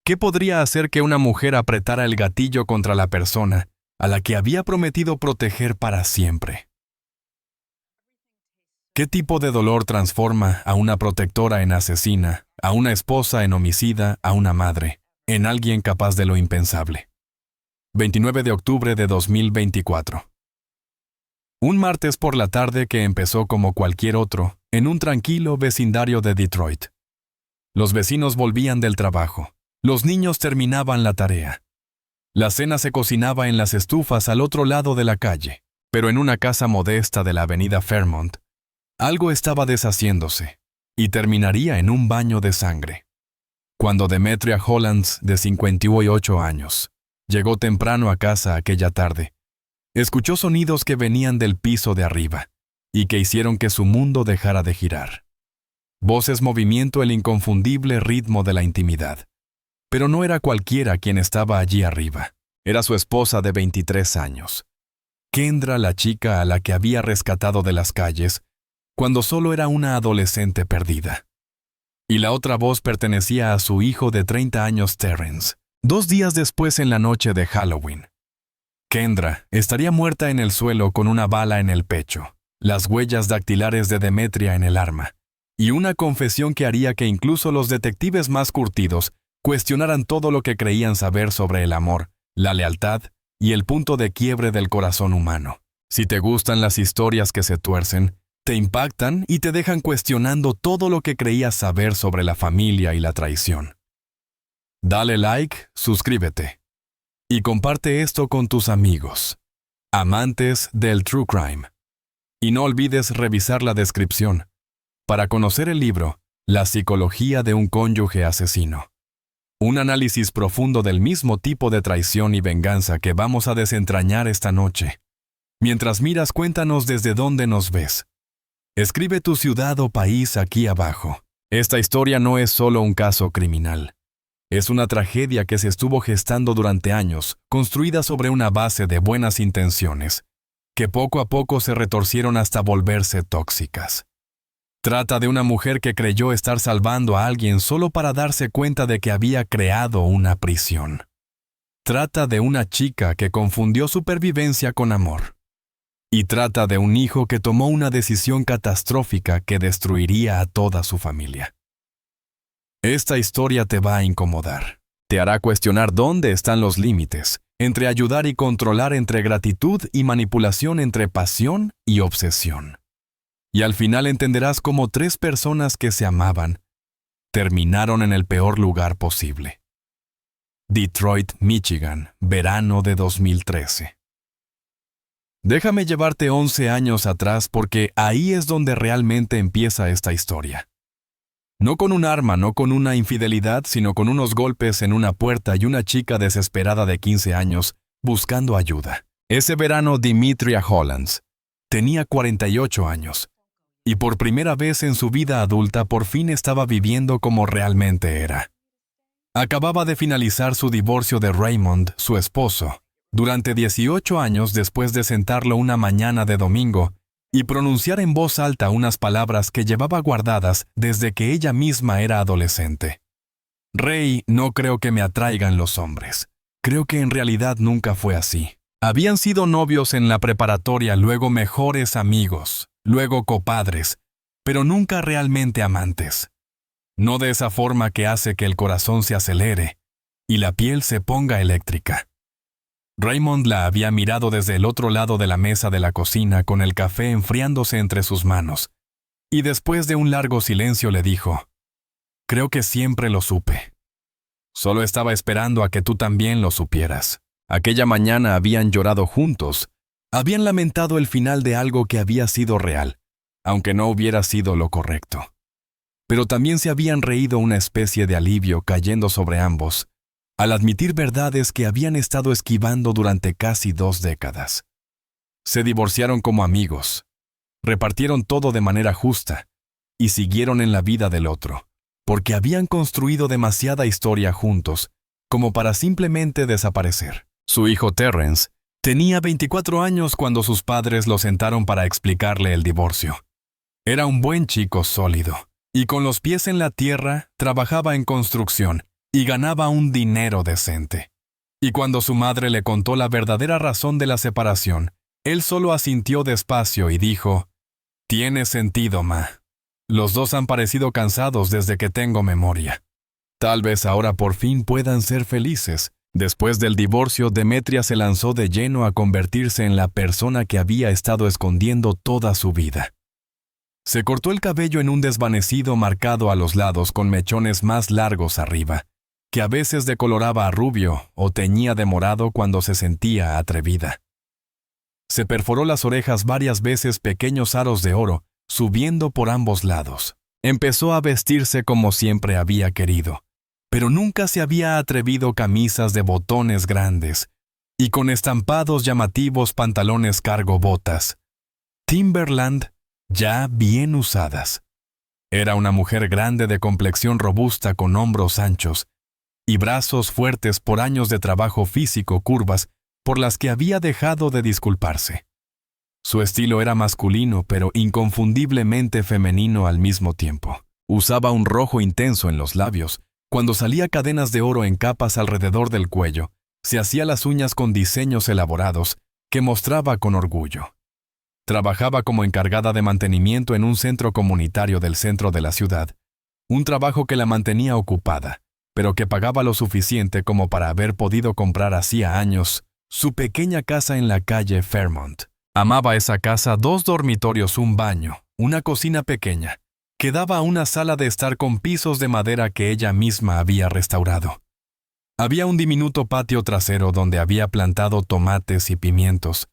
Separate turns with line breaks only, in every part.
¿Qué podría hacer que una mujer apretara el gatillo contra la persona a la que había prometido proteger para siempre? ¿Qué tipo de dolor transforma a una protectora en asesina, a una esposa en homicida, a una madre, en alguien capaz de lo impensable? 29 de octubre de 2024. Un martes por la tarde que empezó como cualquier otro, en un tranquilo vecindario de Detroit. Los vecinos volvían del trabajo. Los niños terminaban la tarea. La cena se cocinaba en las estufas al otro lado de la calle, pero en una casa modesta de la avenida Fairmont, algo estaba deshaciéndose, y terminaría en un baño de sangre. Cuando Demetria Hollands, de 58 años, llegó temprano a casa aquella tarde, escuchó sonidos que venían del piso de arriba, y que hicieron que su mundo dejara de girar. Voces, movimiento, el inconfundible ritmo de la intimidad. Pero no era cualquiera quien estaba allí arriba. Era su esposa de 23 años. Kendra, la chica a la que había rescatado de las calles, cuando solo era una adolescente perdida. Y la otra voz pertenecía a su hijo de 30 años, Terrence, 2 días después en la noche de Halloween. Kendra estaría muerta en el suelo con una bala en el pecho, las huellas dactilares de Demetria en el arma, y una confesión que haría que incluso los detectives más curtidos cuestionaran todo lo que creían saber sobre el amor, la lealtad y el punto de quiebre del corazón humano. Si te gustan las historias que se tuercen, te impactan y te dejan cuestionando todo lo que creías saber sobre la familia y la traición. Dale like, suscríbete y comparte esto con tus amigos, amantes del True Crime. Y no olvides revisar la descripción para conocer el libro La psicología de un cónyuge asesino. Un análisis profundo del mismo tipo de traición y venganza que vamos a desentrañar esta noche. Mientras miras, cuéntanos desde dónde nos ves. Escribe tu ciudad o país aquí abajo. Esta historia no es solo un caso criminal. Es una tragedia que se estuvo gestando durante años, construida sobre una base de buenas intenciones, que poco a poco se retorcieron hasta volverse tóxicas. Trata de una mujer que creyó estar salvando a alguien solo para darse cuenta de que había creado una prisión. Trata de una chica que confundió supervivencia con amor. Y trata de un hijo que tomó una decisión catastrófica que destruiría a toda su familia. Esta historia te va a incomodar. Te hará cuestionar dónde están los límites, entre ayudar y controlar, entre gratitud y manipulación, entre pasión y obsesión. Y al final entenderás cómo 3 personas que se amaban terminaron en el peor lugar posible. Detroit, Michigan, verano de 2013. Déjame llevarte 11 años atrás porque ahí es donde realmente empieza esta historia. No con un arma, no con una infidelidad, sino con unos golpes en una puerta y una chica desesperada de 15 años buscando ayuda. Ese verano, Demetria Hollands tenía 48 años y por primera vez en su vida adulta por fin estaba viviendo como realmente era. Acababa de finalizar su divorcio de Raymond, su esposo, durante 18 años después de sentarlo una mañana de domingo y pronunciar en voz alta unas palabras que llevaba guardadas desde que ella misma era adolescente. Ray, no creo que me atraigan los hombres. Creo que en realidad nunca fue así. Habían sido novios en la preparatoria, luego mejores amigos, luego copadres, pero nunca realmente amantes. No de esa forma que hace que el corazón se acelere y la piel se ponga eléctrica. Raymond la había mirado desde el otro lado de la mesa de la cocina con el café enfriándose entre sus manos, y después de un largo silencio le dijo: «Creo que siempre lo supe. Solo estaba esperando a que tú también lo supieras». Aquella mañana habían llorado juntos, habían lamentado el final de algo que había sido real, aunque no hubiera sido lo correcto. Pero también se habían reído una especie de alivio cayendo sobre ambos, al admitir verdades que habían estado esquivando durante casi 2 décadas. Se divorciaron como amigos, repartieron todo de manera justa y siguieron en la vida del otro, porque habían construido demasiada historia juntos como para simplemente desaparecer. Su hijo Terrence tenía 24 años cuando sus padres lo sentaron para explicarle el divorcio. Era un buen chico sólido y con los pies en la tierra trabajaba en construcción y ganaba un dinero decente. Y cuando su madre le contó la verdadera razón de la separación, él solo asintió despacio y dijo: «Tiene sentido, ma. Los dos han parecido cansados desde que tengo memoria. Tal vez ahora por fin puedan ser felices». Después del divorcio, Demetria se lanzó de lleno a convertirse en la persona que había estado escondiendo toda su vida. Se cortó el cabello en un desvanecido marcado a los lados con mechones más largos arriba, que a veces decoloraba a rubio o teñía de morado cuando se sentía atrevida. Se perforó las orejas varias veces pequeños aros de oro, subiendo por ambos lados. Empezó a vestirse como siempre había querido, pero nunca se había atrevido camisas de botones grandes y con estampados llamativos pantalones cargo botas Timberland ya bien usadas. Era una mujer grande de complexión robusta con hombros anchos y brazos fuertes por años de trabajo físico, curvas por las que había dejado de disculparse. Su estilo era masculino pero inconfundiblemente femenino al mismo tiempo. Usaba un rojo intenso en los labios. Cuando salía cadenas de oro en capas alrededor del cuello, se hacía las uñas con diseños elaborados que mostraba con orgullo. Trabajaba como encargada de mantenimiento en un centro comunitario del centro de la ciudad, un trabajo que la mantenía ocupada, pero que pagaba lo suficiente como para haber podido comprar hacía años su pequeña casa en la calle Fairmont. Amaba esa casa, 2 dormitorios, un baño, una cocina pequeña, que daba a una sala de estar con pisos de madera que ella misma había restaurado. Había un diminuto patio trasero donde había plantado tomates y pimientos,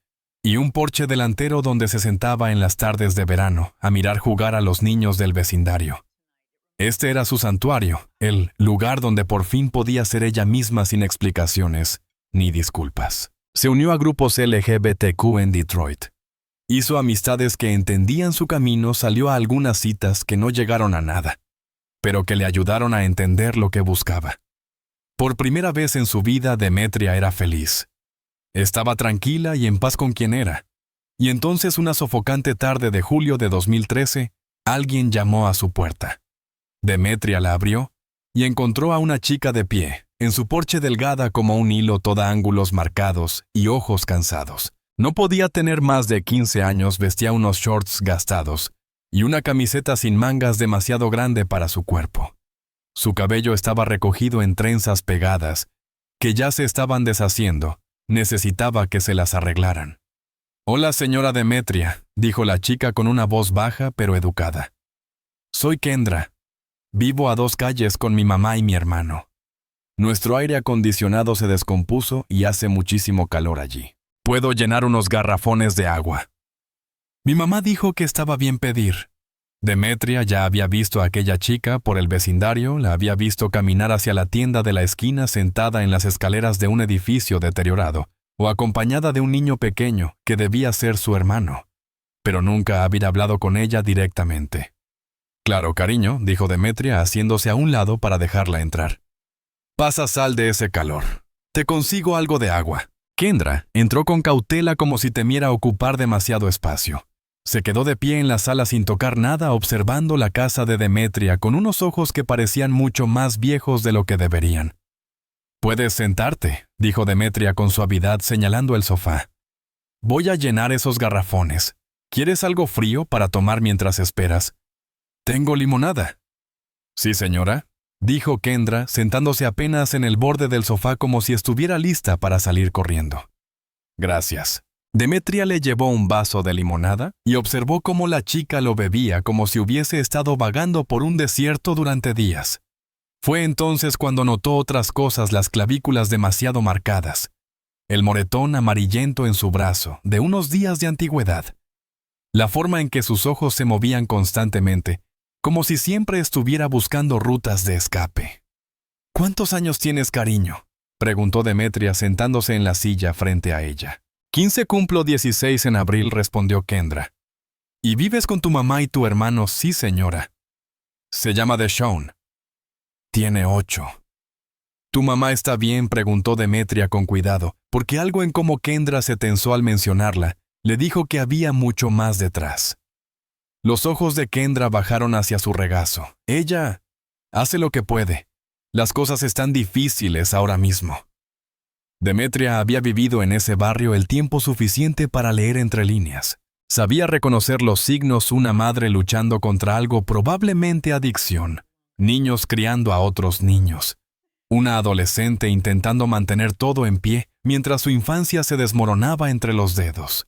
y un porche delantero donde se sentaba en las tardes de verano a mirar jugar a los niños del vecindario. Este era su santuario, el lugar donde por fin podía ser ella misma sin explicaciones ni disculpas. Se unió a grupos LGBTQ en Detroit. Hizo amistades que entendían su camino, salió a algunas citas que no llegaron a nada, pero que le ayudaron a entender lo que buscaba. Por primera vez en su vida, Demetria era feliz. Estaba tranquila y en paz con quien era. Y entonces, una sofocante tarde de julio de 2013, alguien llamó a su puerta. Demetria la abrió y encontró a una chica de pie, en su porche delgada como un hilo, toda ángulos marcados y ojos cansados. No podía tener más de 15 años, vestía unos shorts gastados y una camiseta sin mangas demasiado grande para su cuerpo. Su cabello estaba recogido en trenzas pegadas, que ya se estaban deshaciendo. Necesitaba que se las arreglaran. «Hola, señora Demetria», dijo la chica con una voz baja pero educada. «Soy Kendra. Vivo a 2 calles con mi mamá y mi hermano. Nuestro aire acondicionado se descompuso y hace muchísimo calor allí. Puedo llenar unos garrafones de agua». Mi mamá dijo que estaba bien pedir. Demetria ya había visto a aquella chica por el vecindario, la había visto caminar hacia la tienda de la esquina sentada en las escaleras de un edificio deteriorado, o acompañada de un niño pequeño que debía ser su hermano, pero nunca había hablado con ella directamente. «Claro, cariño», dijo Demetria haciéndose a un lado para dejarla entrar. «Pasa sal de ese calor. Te consigo algo de agua». Kendra entró con cautela como si temiera ocupar demasiado espacio. Se quedó de pie en la sala sin tocar nada, observando la casa de Demetria con unos ojos que parecían mucho más viejos de lo que deberían. «Puedes sentarte», dijo Demetria con suavidad señalando el sofá. «Voy a llenar esos garrafones. ¿Quieres algo frío para tomar mientras esperas?» «Tengo limonada». «Sí, señora», dijo Kendra, sentándose apenas en el borde del sofá como si estuviera lista para salir corriendo. «Gracias». Demetria le llevó un vaso de limonada y observó cómo la chica lo bebía como si hubiese estado vagando por un desierto durante días. Fue entonces cuando notó otras cosas: las clavículas demasiado marcadas, el moretón amarillento en su brazo, de unos días de antigüedad, la forma en que sus ojos se movían constantemente, como si siempre estuviera buscando rutas de escape. «¿Cuántos años tienes, cariño?», preguntó Demetria sentándose en la silla frente a ella. «15, cumplo 16 en abril», respondió Kendra. «¿Y vives con tu mamá y tu hermano?». «Sí, señora». «Se llama Deshaun». «Tiene 8». «¿Tu mamá está bien?», preguntó Demetria con cuidado, porque algo en cómo Kendra se tensó al mencionarla le dijo que había mucho más detrás. Los ojos de Kendra bajaron hacia su regazo. «Ella hace lo que puede. Las cosas están difíciles ahora mismo. Demetria había vivido en ese barrio el tiempo suficiente para leer entre líneas. Sabía reconocer los signos: una madre luchando contra algo, probablemente adicción, niños criando a otros niños, una adolescente intentando mantener todo en pie mientras su infancia se desmoronaba entre los dedos.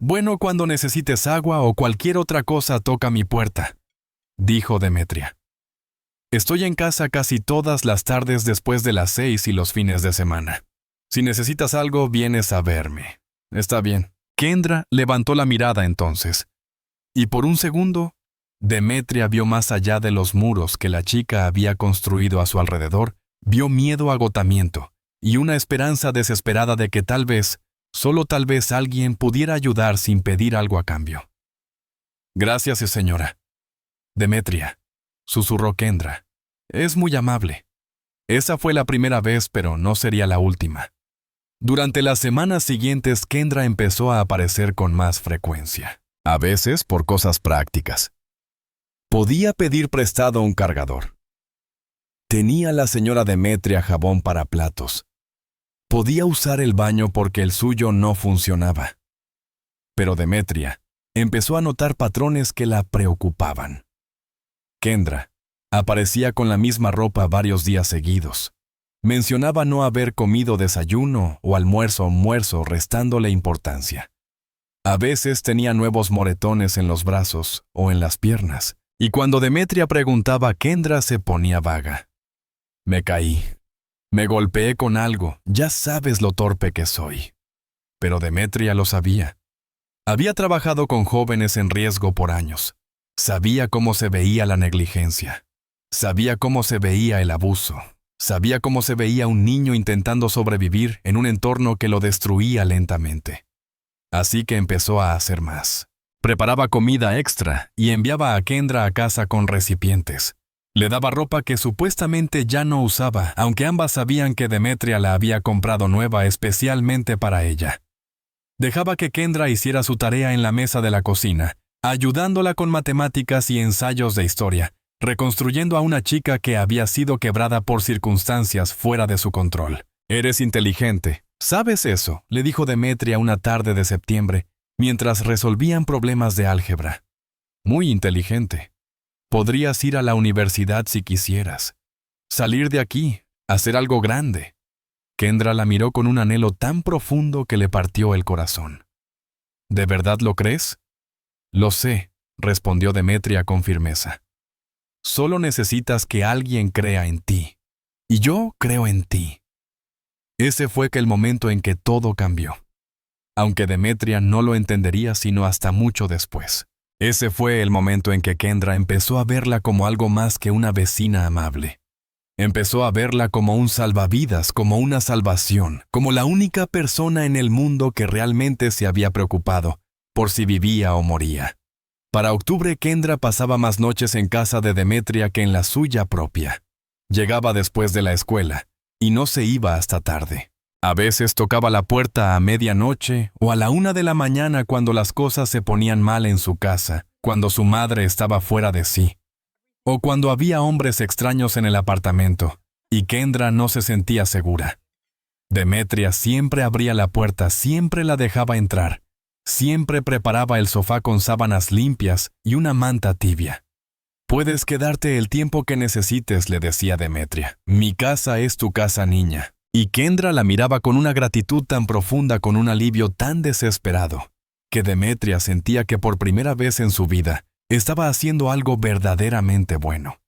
«Bueno, cuando necesites agua o cualquier otra cosa, toca mi puerta», dijo Demetria. «Estoy en casa casi todas las tardes después de las 6 y los fines de semana. Si necesitas algo, vienes a verme. Está bien». Kendra levantó la mirada entonces, y por un segundo, Demetria vio más allá de los muros que la chica había construido a su alrededor, vio miedo, agotamiento, y una esperanza desesperada de que tal vez, solo tal vez, alguien pudiera ayudar sin pedir algo a cambio. «Gracias, señora». «Demetria», susurró Kendra, «es muy amable. Esa fue la primera vez, pero no sería la última». Durante las semanas siguientes, Kendra empezó a aparecer con más frecuencia, a veces por cosas prácticas. Podía pedir prestado un cargador. Tenía la señora Demetria jabón para platos. Podía usar el baño porque el suyo no funcionaba. Pero Demetria empezó a notar patrones que la preocupaban. Kendra aparecía con la misma ropa varios días seguidos. Mencionaba no haber comido desayuno o almuerzo, restándole importancia. A veces tenía nuevos moretones en los brazos o en las piernas, y cuando Demetria preguntaba, Kendra se ponía vaga. «Me caí. Me golpeé con algo. Ya sabes lo torpe que soy». Pero Demetria lo sabía. Había trabajado con jóvenes en riesgo por años. Sabía cómo se veía la negligencia. Sabía cómo se veía el abuso. Sabía cómo se veía un niño intentando sobrevivir en un entorno que lo destruía lentamente. Así que empezó a hacer más. Preparaba comida extra y enviaba a Kendra a casa con recipientes. Le daba ropa que supuestamente ya no usaba, aunque ambas sabían que Demetria la había comprado nueva especialmente para ella. Dejaba que Kendra hiciera su tarea en la mesa de la cocina, ayudándola con matemáticas y ensayos de historia, reconstruyendo a una chica que había sido quebrada por circunstancias fuera de su control. «Eres inteligente. ¿Sabes eso?», le dijo Demetria una tarde de septiembre, mientras resolvían problemas de álgebra. «Muy inteligente. Podrías ir a la universidad si quisieras. Salir de aquí, hacer algo grande». Kendra la miró con un anhelo tan profundo que le partió el corazón. «¿De verdad lo crees?». «Lo sé», respondió Demetria con firmeza. «Solo necesitas que alguien crea en ti. Y yo creo en ti». Ese fue el momento en que todo cambió. Aunque Demetria no lo entendería sino hasta mucho después. Ese fue el momento en que Kendra empezó a verla como algo más que una vecina amable. Empezó a verla como un salvavidas, como una salvación, como la única persona en el mundo que realmente se había preocupado por si vivía o moría. Para octubre, Kendra pasaba más noches en casa de Demetria que en la suya propia. Llegaba después de la escuela y no se iba hasta tarde. A veces tocaba la puerta a medianoche o a la 1 de la mañana cuando las cosas se ponían mal en su casa, cuando su madre estaba fuera de sí, o cuando había hombres extraños en el apartamento y Kendra no se sentía segura. Demetria siempre abría la puerta, siempre la dejaba entrar. Siempre preparaba el sofá con sábanas limpias y una manta tibia. «Puedes quedarte el tiempo que necesites», le decía Demetria. «Mi casa es tu casa, niña». Y Kendra la miraba con una gratitud tan profunda, con un alivio tan desesperado, que Demetria sentía que por primera vez en su vida estaba haciendo algo verdaderamente bueno.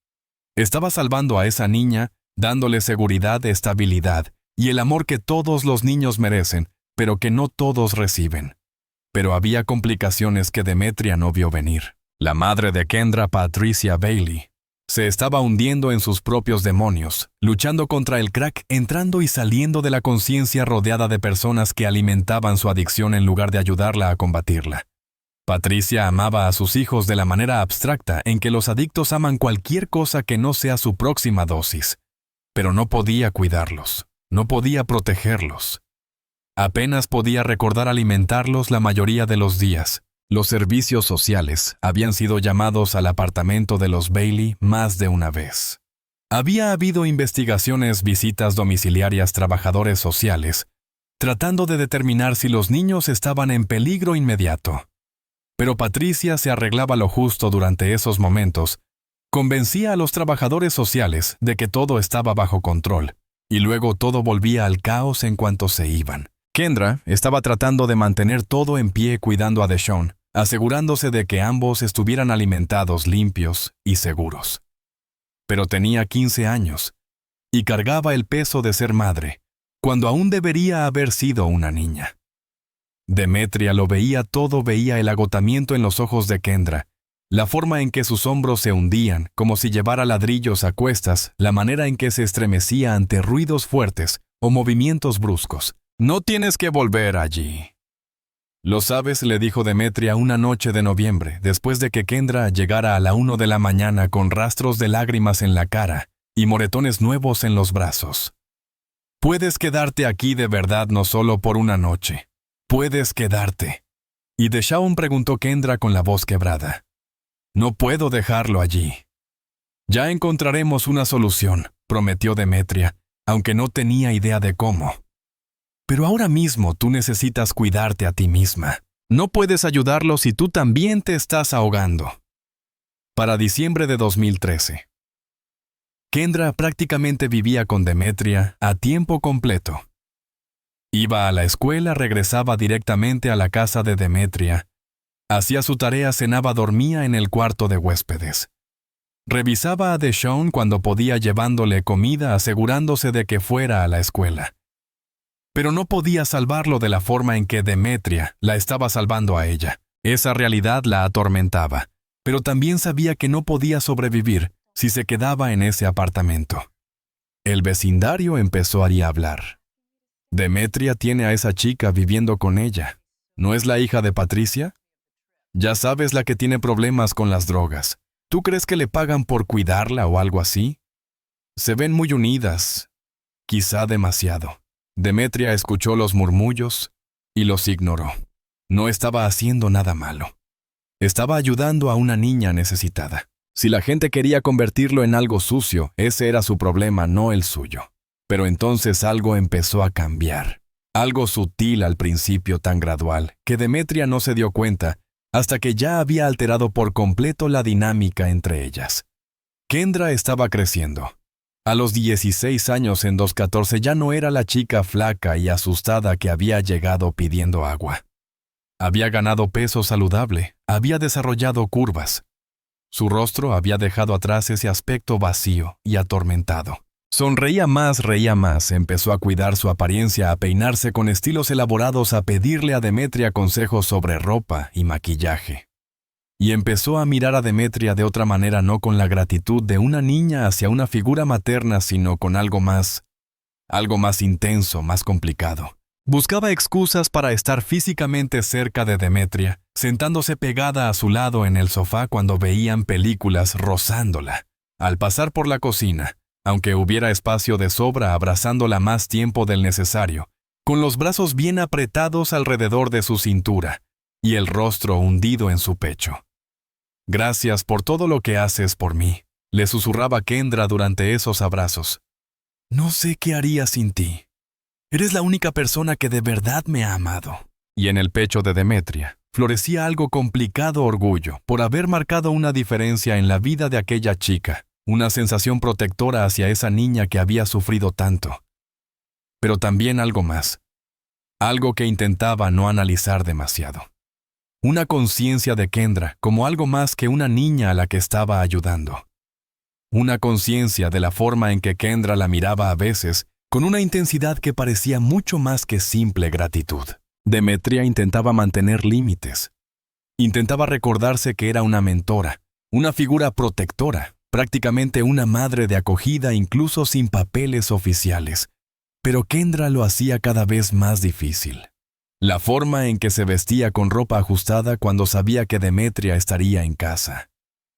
Estaba salvando a esa niña, dándole seguridad, estabilidad y el amor que todos los niños merecen, pero que no todos reciben. Pero había complicaciones que Demetria no vio venir. La madre de Kendra, Patricia Bailey, se estaba hundiendo en sus propios demonios, luchando contra el crack, entrando y saliendo de la conciencia, rodeada de personas que alimentaban su adicción en lugar de ayudarla a combatirla. Patricia amaba a sus hijos de la manera abstracta en que los adictos aman cualquier cosa que no sea su próxima dosis, pero no podía cuidarlos, no podía protegerlos. Apenas podía recordar alimentarlos la mayoría de los días. Los servicios sociales habían sido llamados al apartamento de los Bailey más de una vez. Había habido investigaciones, visitas domiciliarias, trabajadores sociales, tratando de determinar si los niños estaban en peligro inmediato. Pero Patricia se arreglaba lo justo durante esos momentos, convencía a los trabajadores sociales de que todo estaba bajo control, y luego todo volvía al caos en cuanto se iban. Kendra estaba tratando de mantener todo en pie cuidando a Deshaun, asegurándose de que ambos estuvieran alimentados, limpios y seguros. Pero tenía 15 años, y cargaba el peso de ser madre, cuando aún debería haber sido una niña. Demetria lo veía todo, veía el agotamiento en los ojos de Kendra, la forma en que sus hombros se hundían, como si llevara ladrillos a cuestas, la manera en que se estremecía ante ruidos fuertes o movimientos bruscos. «No tienes que volver allí». «Lo sabes», le dijo Demetria una noche de noviembre, después de que Kendra llegara a la 1 de la mañana con rastros de lágrimas en la cara y moretones nuevos en los brazos. «Puedes quedarte aquí de verdad, no solo por una noche. Puedes quedarte». Y Deshaun preguntó Kendra con la voz quebrada. «No puedo dejarlo allí». «Ya encontraremos una solución», prometió Demetria, aunque no tenía idea de cómo. «Pero ahora mismo tú necesitas cuidarte a ti misma. No puedes ayudarlo si tú también te estás ahogando». Para diciembre de 2013. Kendra prácticamente vivía con Demetria a tiempo completo. Iba a la escuela, regresaba directamente a la casa de Demetria. Hacía su tarea, cenaba, dormía en el cuarto de huéspedes. Revisaba a Deshaun cuando podía llevándole comida, asegurándose de que fuera a la escuela. Pero no podía salvarlo de la forma en que Demetria la estaba salvando a ella. Esa realidad la atormentaba, pero también sabía que no podía sobrevivir si se quedaba en ese apartamento. El vecindario empezó a hablar. «Demetria tiene a esa chica viviendo con ella. ¿No es la hija de Patricia? Ya sabes, la que tiene problemas con las drogas. ¿Tú crees que le pagan por cuidarla o algo así? Se ven muy unidas. Quizá demasiado». Demetria escuchó los murmullos y los ignoró. No estaba haciendo nada malo. Estaba ayudando a una niña necesitada. Si la gente quería convertirlo en algo sucio, ese era su problema, no el suyo. Pero entonces algo empezó a cambiar. Algo sutil al principio, tan gradual, que Demetria no se dio cuenta hasta que ya había alterado por completo la dinámica entre ellas. Kendra estaba creciendo. A los 16 años, en 2014, ya no era la chica flaca y asustada que había llegado pidiendo agua. Había ganado peso saludable, había desarrollado curvas. Su rostro había dejado atrás ese aspecto vacío y atormentado. Sonreía más, empezó a cuidar su apariencia, a peinarse con estilos elaborados, a pedirle a Demetria consejos sobre ropa y maquillaje. Y empezó a mirar a Demetria de otra manera, no con la gratitud de una niña hacia una figura materna, sino con algo más intenso, más complicado. Buscaba excusas para estar físicamente cerca de Demetria, sentándose pegada a su lado en el sofá cuando veían películas, rozándola. Al pasar por la cocina, aunque hubiera espacio de sobra, abrazándola más tiempo del necesario, con los brazos bien apretados alrededor de su cintura y el rostro hundido en su pecho. «Gracias por todo lo que haces por mí», le susurraba Kendra durante esos abrazos. «No sé qué haría sin ti. Eres la única persona que de verdad me ha amado». Y en el pecho de Demetria florecía algo complicado orgullo por haber marcado una diferencia en la vida de aquella chica, una sensación protectora hacia esa niña que había sufrido tanto. Pero también algo más, algo que intentaba no analizar demasiado. Una conciencia de Kendra como algo más que una niña a la que estaba ayudando. Una conciencia de la forma en que Kendra la miraba a veces, con una intensidad que parecía mucho más que simple gratitud. Demetria intentaba mantener límites. Intentaba recordarse que era una mentora, una figura protectora, prácticamente una madre de acogida incluso sin papeles oficiales. Pero Kendra lo hacía cada vez más difícil. La forma en que se vestía con ropa ajustada cuando sabía que Demetria estaría en casa.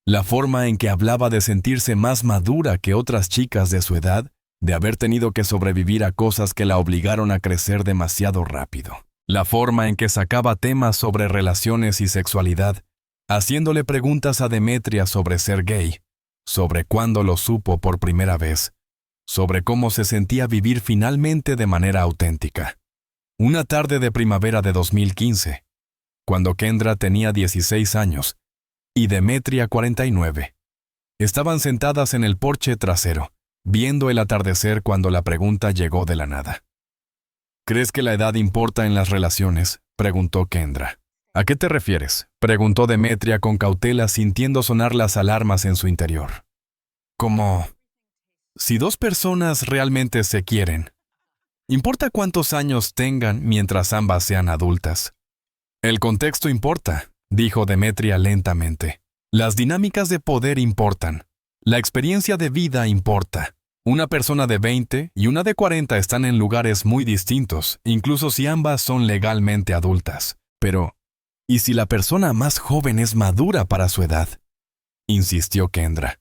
La forma en que hablaba de sentirse más madura que otras chicas de su edad, de haber tenido que sobrevivir a cosas que la obligaron a crecer demasiado rápido. La forma en que sacaba temas sobre relaciones y sexualidad, haciéndole preguntas a Demetria sobre ser gay, sobre cuándo lo supo por primera vez, sobre cómo se sentía vivir finalmente de manera auténtica. Una tarde de primavera de 2015, cuando Kendra tenía 16 años y Demetria 49. Estaban sentadas en el porche trasero, viendo el atardecer cuando la pregunta llegó de la nada. ¿Crees que la edad importa en las relaciones?, preguntó Kendra. ¿A qué te refieres?, preguntó Demetria con cautela, sintiendo sonar las alarmas en su interior. Como si dos personas realmente se quieren, ¿importa cuántos años tengan mientras ambas sean adultas? El contexto importa, dijo Demetria lentamente. Las dinámicas de poder importan. La experiencia de vida importa. Una persona de 20 y una de 40 están en lugares muy distintos, incluso si ambas son legalmente adultas. Pero, ¿y si la persona más joven es madura para su edad?, insistió Kendra.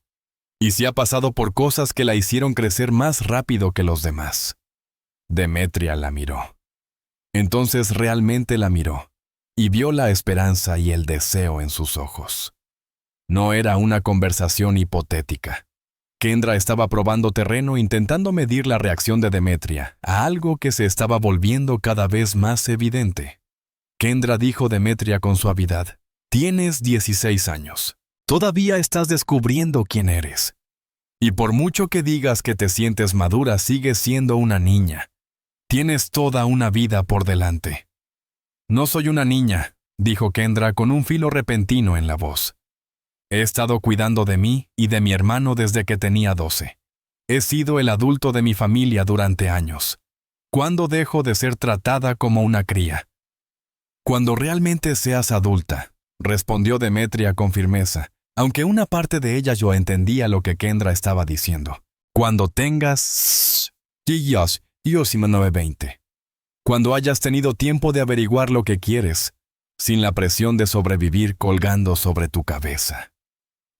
¿Y si ha pasado por cosas que la hicieron crecer más rápido que los demás? Demetria la miró. Entonces realmente la miró, y vio la esperanza y el deseo en sus ojos. No era una conversación hipotética. Kendra estaba probando terreno, intentando medir la reacción de Demetria a algo que se estaba volviendo cada vez más evidente. Kendra, dijo Demetria con suavidad, tienes 16 años. Todavía estás descubriendo quién eres. Y por mucho que digas que te sientes madura, sigues siendo una niña. Tienes toda una vida por delante. No soy una niña, dijo Kendra con un filo repentino en la voz. He estado cuidando de mí y de mi hermano desde que tenía 12. He sido el adulto de mi familia durante años. ¿Cuándo dejo de ser tratada como una cría? Cuando realmente seas adulta, respondió Demetria con firmeza, aunque una parte de ella yo entendía lo que Kendra estaba diciendo. Cuando tengas 20. Cuando hayas tenido tiempo de averiguar lo que quieres, sin la presión de sobrevivir colgando sobre tu cabeza.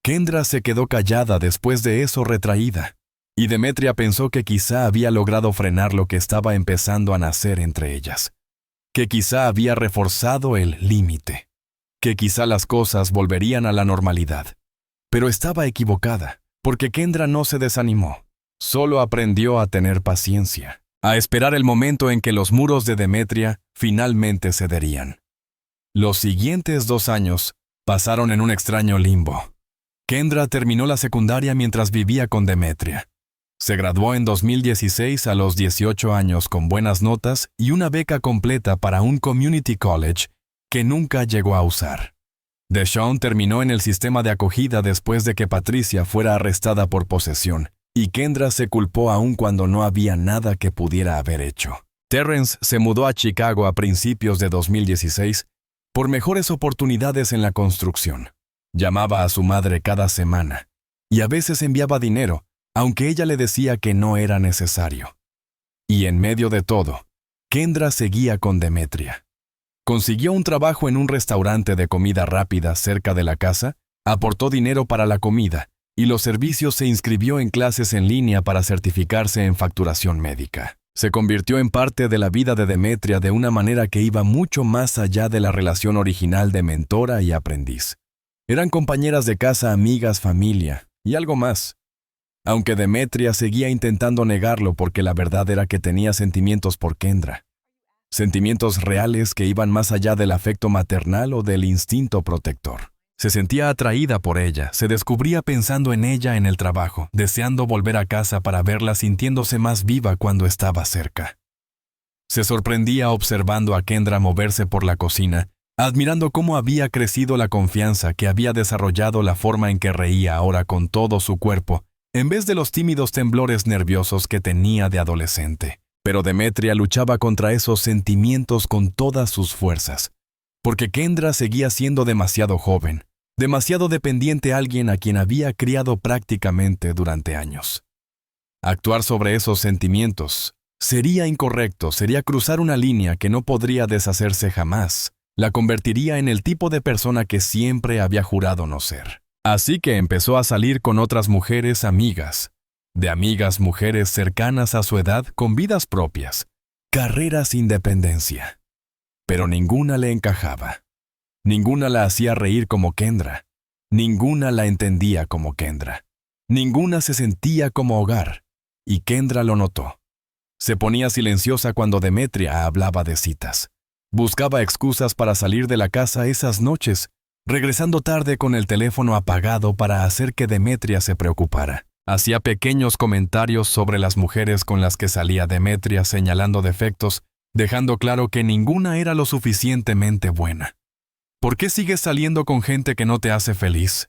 Kendra se quedó callada después de eso, retraída, y Demetria pensó que quizá había logrado frenar lo que estaba empezando a nacer entre ellas, que quizá había reforzado el límite, que quizá las cosas volverían a la normalidad. Pero estaba equivocada, porque Kendra no se desanimó, solo aprendió a tener paciencia, a esperar el momento en que los muros de Demetria finalmente cederían. Los siguientes 2 años pasaron en un extraño limbo. Kendra terminó la secundaria mientras vivía con Demetria. Se graduó en 2016 a los 18 años con buenas notas y una beca completa para un community college que nunca llegó a usar. Deshawn terminó en el sistema de acogida después de que Patricia fuera arrestada por posesión, y Kendra se culpó aun cuando no había nada que pudiera haber hecho. Terrence se mudó a Chicago a principios de 2016 por mejores oportunidades en la construcción. Llamaba a su madre cada semana, y a veces enviaba dinero, aunque ella le decía que no era necesario. Y en medio de todo, Kendra seguía con Demetria. Consiguió un trabajo en un restaurante de comida rápida cerca de la casa, aportó dinero para la comida, y los servicios. Se inscribió en clases en línea para certificarse en facturación médica. Se convirtió en parte de la vida de Demetria de una manera que iba mucho más allá de la relación original de mentora y aprendiz. Eran compañeras de casa, amigas, familia y algo más. Aunque Demetria seguía intentando negarlo porque la verdad era que tenía sentimientos por Kendra. Sentimientos reales que iban más allá del afecto maternal o del instinto protector. Se sentía atraída por ella, se descubría pensando en ella en el trabajo, deseando volver a casa para verla, sintiéndose más viva cuando estaba cerca. Se sorprendía observando a Kendra moverse por la cocina, admirando cómo había crecido la confianza, que había desarrollado la forma en que reía ahora con todo su cuerpo, en vez de los tímidos temblores nerviosos que tenía de adolescente. Pero Demetria luchaba contra esos sentimientos con todas sus fuerzas, porque Kendra seguía siendo demasiado joven, demasiado dependiente de alguien a quien había criado prácticamente durante años. Actuar sobre esos sentimientos sería incorrecto, sería cruzar una línea que no podría deshacerse jamás. La convertiría en el tipo de persona que siempre había jurado no ser. Así que empezó a salir con otras mujeres amigas, de amigas mujeres cercanas a su edad con vidas propias, carreras, independencia. Pero ninguna le encajaba. Ninguna la hacía reír como Kendra. Ninguna la entendía como Kendra. Ninguna se sentía como hogar, y Kendra lo notó. Se ponía silenciosa cuando Demetria hablaba de citas. Buscaba excusas para salir de la casa esas noches, regresando tarde con el teléfono apagado para hacer que Demetria se preocupara. Hacía pequeños comentarios sobre las mujeres con las que salía Demetria, señalando defectos, dejando claro que ninguna era lo suficientemente buena. ¿Por qué sigues saliendo con gente que no te hace feliz?,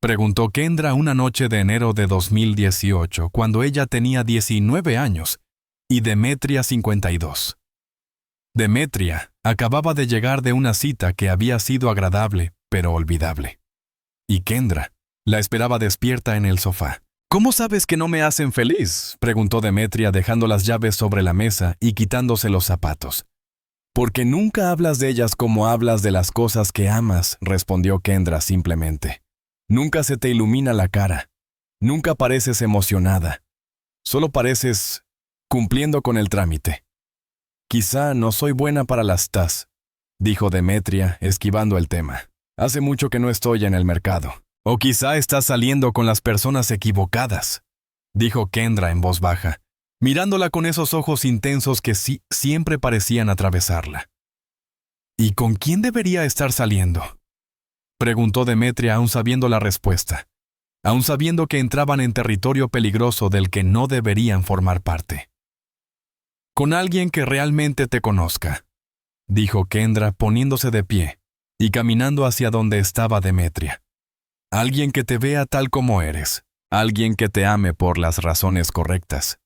preguntó Kendra una noche de enero de 2018, cuando ella tenía 19 años y Demetria 52. Demetria acababa de llegar de una cita que había sido agradable, pero olvidable. Y Kendra la esperaba despierta en el sofá. ¿Cómo sabes que no me hacen feliz?, preguntó Demetria, dejando las llaves sobre la mesa y quitándose los zapatos. Porque nunca hablas de ellas como hablas de las cosas que amas, respondió Kendra simplemente. Nunca se te ilumina la cara. Nunca pareces emocionada. Solo pareces cumpliendo con el trámite. Quizá no soy buena para las TAS, dijo Demetria, esquivando el tema. Hace mucho que no estoy en el mercado. O quizá estás saliendo con las personas equivocadas, dijo Kendra en voz baja, mirándola con esos ojos intensos que siempre parecían atravesarla. ¿Y con quién debería estar saliendo?, preguntó Demetria, aún sabiendo la respuesta, aún sabiendo que entraban en territorio peligroso del que no deberían formar parte. Con alguien que realmente te conozca, dijo Kendra, poniéndose de pie y caminando hacia donde estaba Demetria. Alguien que te vea tal como eres, alguien que te ame por las razones correctas.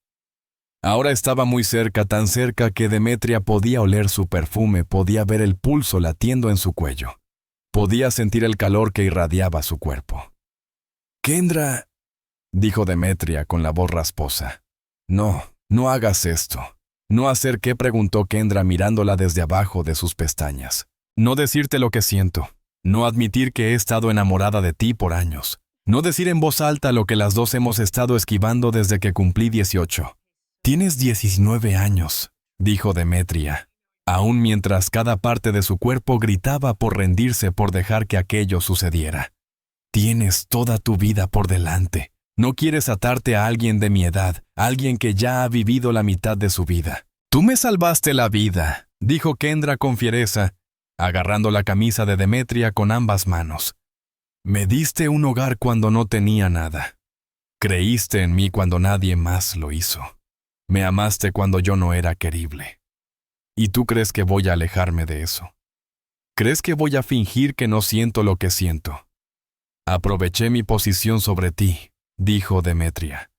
Ahora estaba muy cerca, tan cerca que Demetria podía oler su perfume, podía ver el pulso latiendo en su cuello. Podía sentir el calor que irradiaba su cuerpo. «Kendra», dijo Demetria con la voz rasposa. No hagas esto». «¿No hacer qué?», preguntó Kendra mirándola desde abajo de sus pestañas. «No decirte lo que siento. No admitir que he estado enamorada de ti por años. No decir en voz alta lo que las dos hemos estado esquivando desde que cumplí 18. Tienes 19 años», dijo Demetria, aún mientras cada parte de su cuerpo gritaba por rendirse, por dejar que aquello sucediera. «Tienes toda tu vida por delante. No quieres atarte a alguien de mi edad, alguien que ya ha vivido la mitad de su vida». «Tú me salvaste la vida», dijo Kendra con fiereza, agarrando la camisa de Demetria con ambas manos. «Me diste un hogar cuando no tenía nada. Creíste en mí cuando nadie más lo hizo. Me amaste cuando yo no era querible. ¿Y tú crees que voy a alejarme de eso? ¿Crees que voy a fingir que no siento lo que siento? Aproveché mi posición sobre ti», dijo Demetria,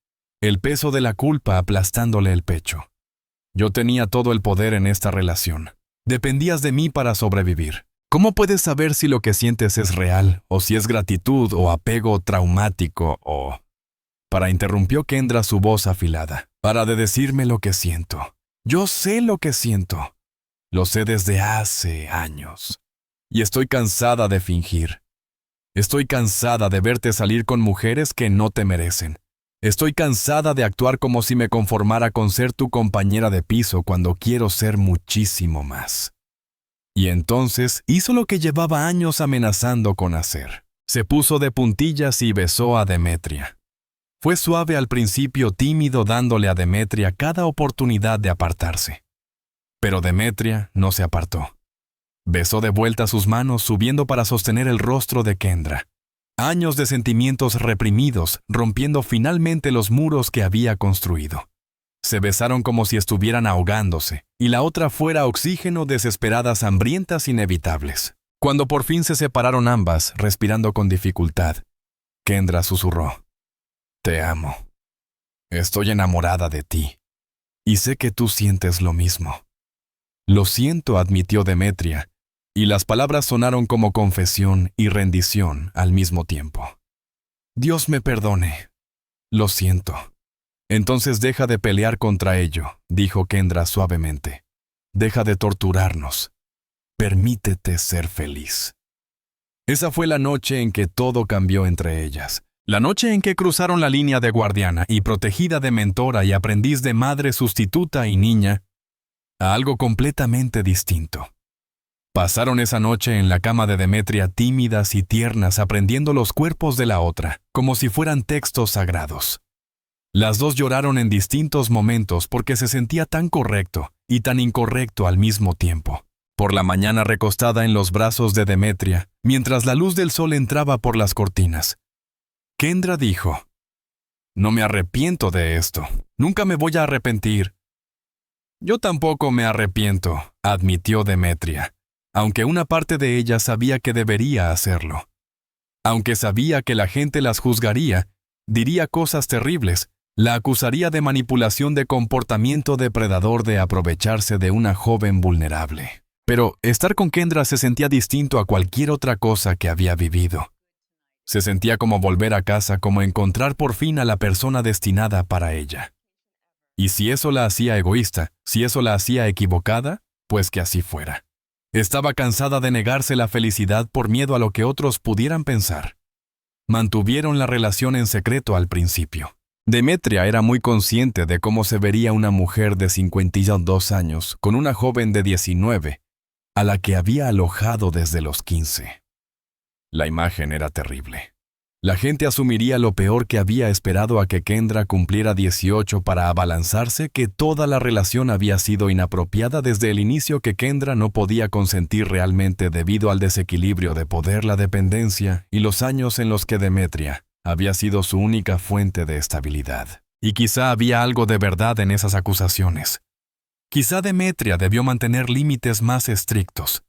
el peso de la culpa aplastándole el pecho. «Yo tenía todo el poder en esta relación. Dependías de mí para sobrevivir. ¿Cómo puedes saber si lo que sientes es real, o si es gratitud o apego traumático o...?» Interrumpió Kendra, su voz afilada. «Para de decirme lo que siento. Yo sé lo que siento. Lo sé desde hace años. Y estoy cansada de fingir. Estoy cansada de verte salir con mujeres que no te merecen. Estoy cansada de actuar como si me conformara con ser tu compañera de piso cuando quiero ser muchísimo más». Y entonces hizo lo que llevaba años amenazando con hacer. Se puso de puntillas y besó a Demetria. Fue suave al principio, tímido, dándole a Demetria cada oportunidad de apartarse. Pero Demetria no se apartó. Besó de vuelta sus manos, subiendo para sostener el rostro de Kendra. Años de sentimientos reprimidos, rompiendo finalmente los muros que había construido. Se besaron como si estuvieran ahogándose, y la otra fuera oxígeno, desesperadas, hambrientas, inevitables. Cuando por fin se separaron ambas, respirando con dificultad, Kendra susurró: «Te amo. Estoy enamorada de ti. Y sé que tú sientes lo mismo». «Lo siento», admitió Demetria, y las palabras sonaron como confesión y rendición al mismo tiempo. «Dios me perdone. Lo siento». «Entonces deja de pelear contra ello», dijo Kendra suavemente. «Deja de torturarnos. Permítete ser feliz». Esa fue la noche en que todo cambió entre ellas. La noche en que cruzaron la línea de guardiana y protegida de mentora y aprendiz, de madre sustituta y niña, a algo completamente distinto. Pasaron esa noche en la cama de Demetria tímidas y tiernas aprendiendo los cuerpos de la otra, como si fueran textos sagrados. Las dos lloraron en distintos momentos porque se sentía tan correcto y tan incorrecto al mismo tiempo. Por la mañana recostada en los brazos de Demetria, mientras la luz del sol entraba por las cortinas, Kendra dijo: «No me arrepiento de esto. Nunca me voy a arrepentir». «Yo tampoco me arrepiento», admitió Demetria, aunque una parte de ella sabía que debería hacerlo. Aunque sabía que la gente las juzgaría, diría cosas terribles, la acusaría de manipulación de comportamiento depredador de aprovecharse de una joven vulnerable. Pero estar con Kendra se sentía distinto a cualquier otra cosa que había vivido. Se sentía como volver a casa, como encontrar por fin a la persona destinada para ella. Y si eso la hacía egoísta, si eso la hacía equivocada, pues que así fuera. Estaba cansada de negarse la felicidad por miedo a lo que otros pudieran pensar. Mantuvieron la relación en secreto al principio. Demetria era muy consciente de cómo se vería una mujer de 52 años con una joven de 19, a la que había alojado desde los 15. La imagen era terrible. La gente asumiría lo peor, que había esperado a que Kendra cumpliera 18 para abalanzarse, que toda la relación había sido inapropiada desde el inicio, que Kendra no podía consentir realmente debido al desequilibrio de poder, la dependencia y los años en los que Demetria había sido su única fuente de estabilidad. Y quizá había algo de verdad en esas acusaciones. Quizá Demetria debió mantener límites más estrictos.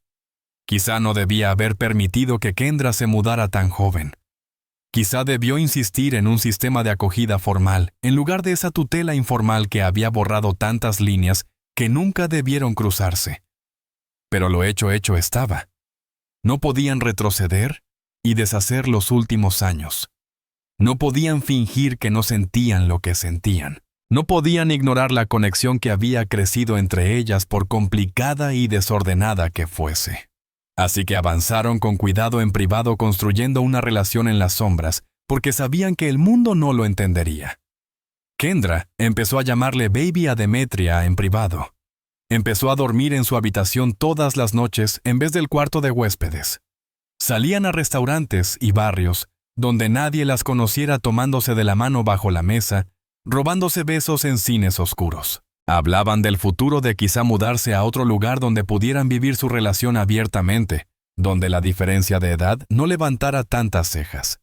Quizá no debía haber permitido que Kendra se mudara tan joven. Quizá debió insistir en un sistema de acogida formal, en lugar de esa tutela informal que había borrado tantas líneas que nunca debieron cruzarse. Pero lo hecho estaba. No podían retroceder y deshacer los últimos años. No podían fingir que no sentían lo que sentían. No podían ignorar la conexión que había crecido entre ellas, por complicada y desordenada que fuese. Así que avanzaron con cuidado en privado, construyendo una relación en las sombras, porque sabían que el mundo no lo entendería. Kendra empezó a llamarle baby a Demetria en privado. Empezó a dormir en su habitación todas las noches en vez del cuarto de huéspedes. Salían a restaurantes y barrios donde nadie las conociera, tomándose de la mano bajo la mesa, robándose besos en cines oscuros. Hablaban del futuro, de quizá mudarse a otro lugar donde pudieran vivir su relación abiertamente, donde la diferencia de edad no levantara tantas cejas.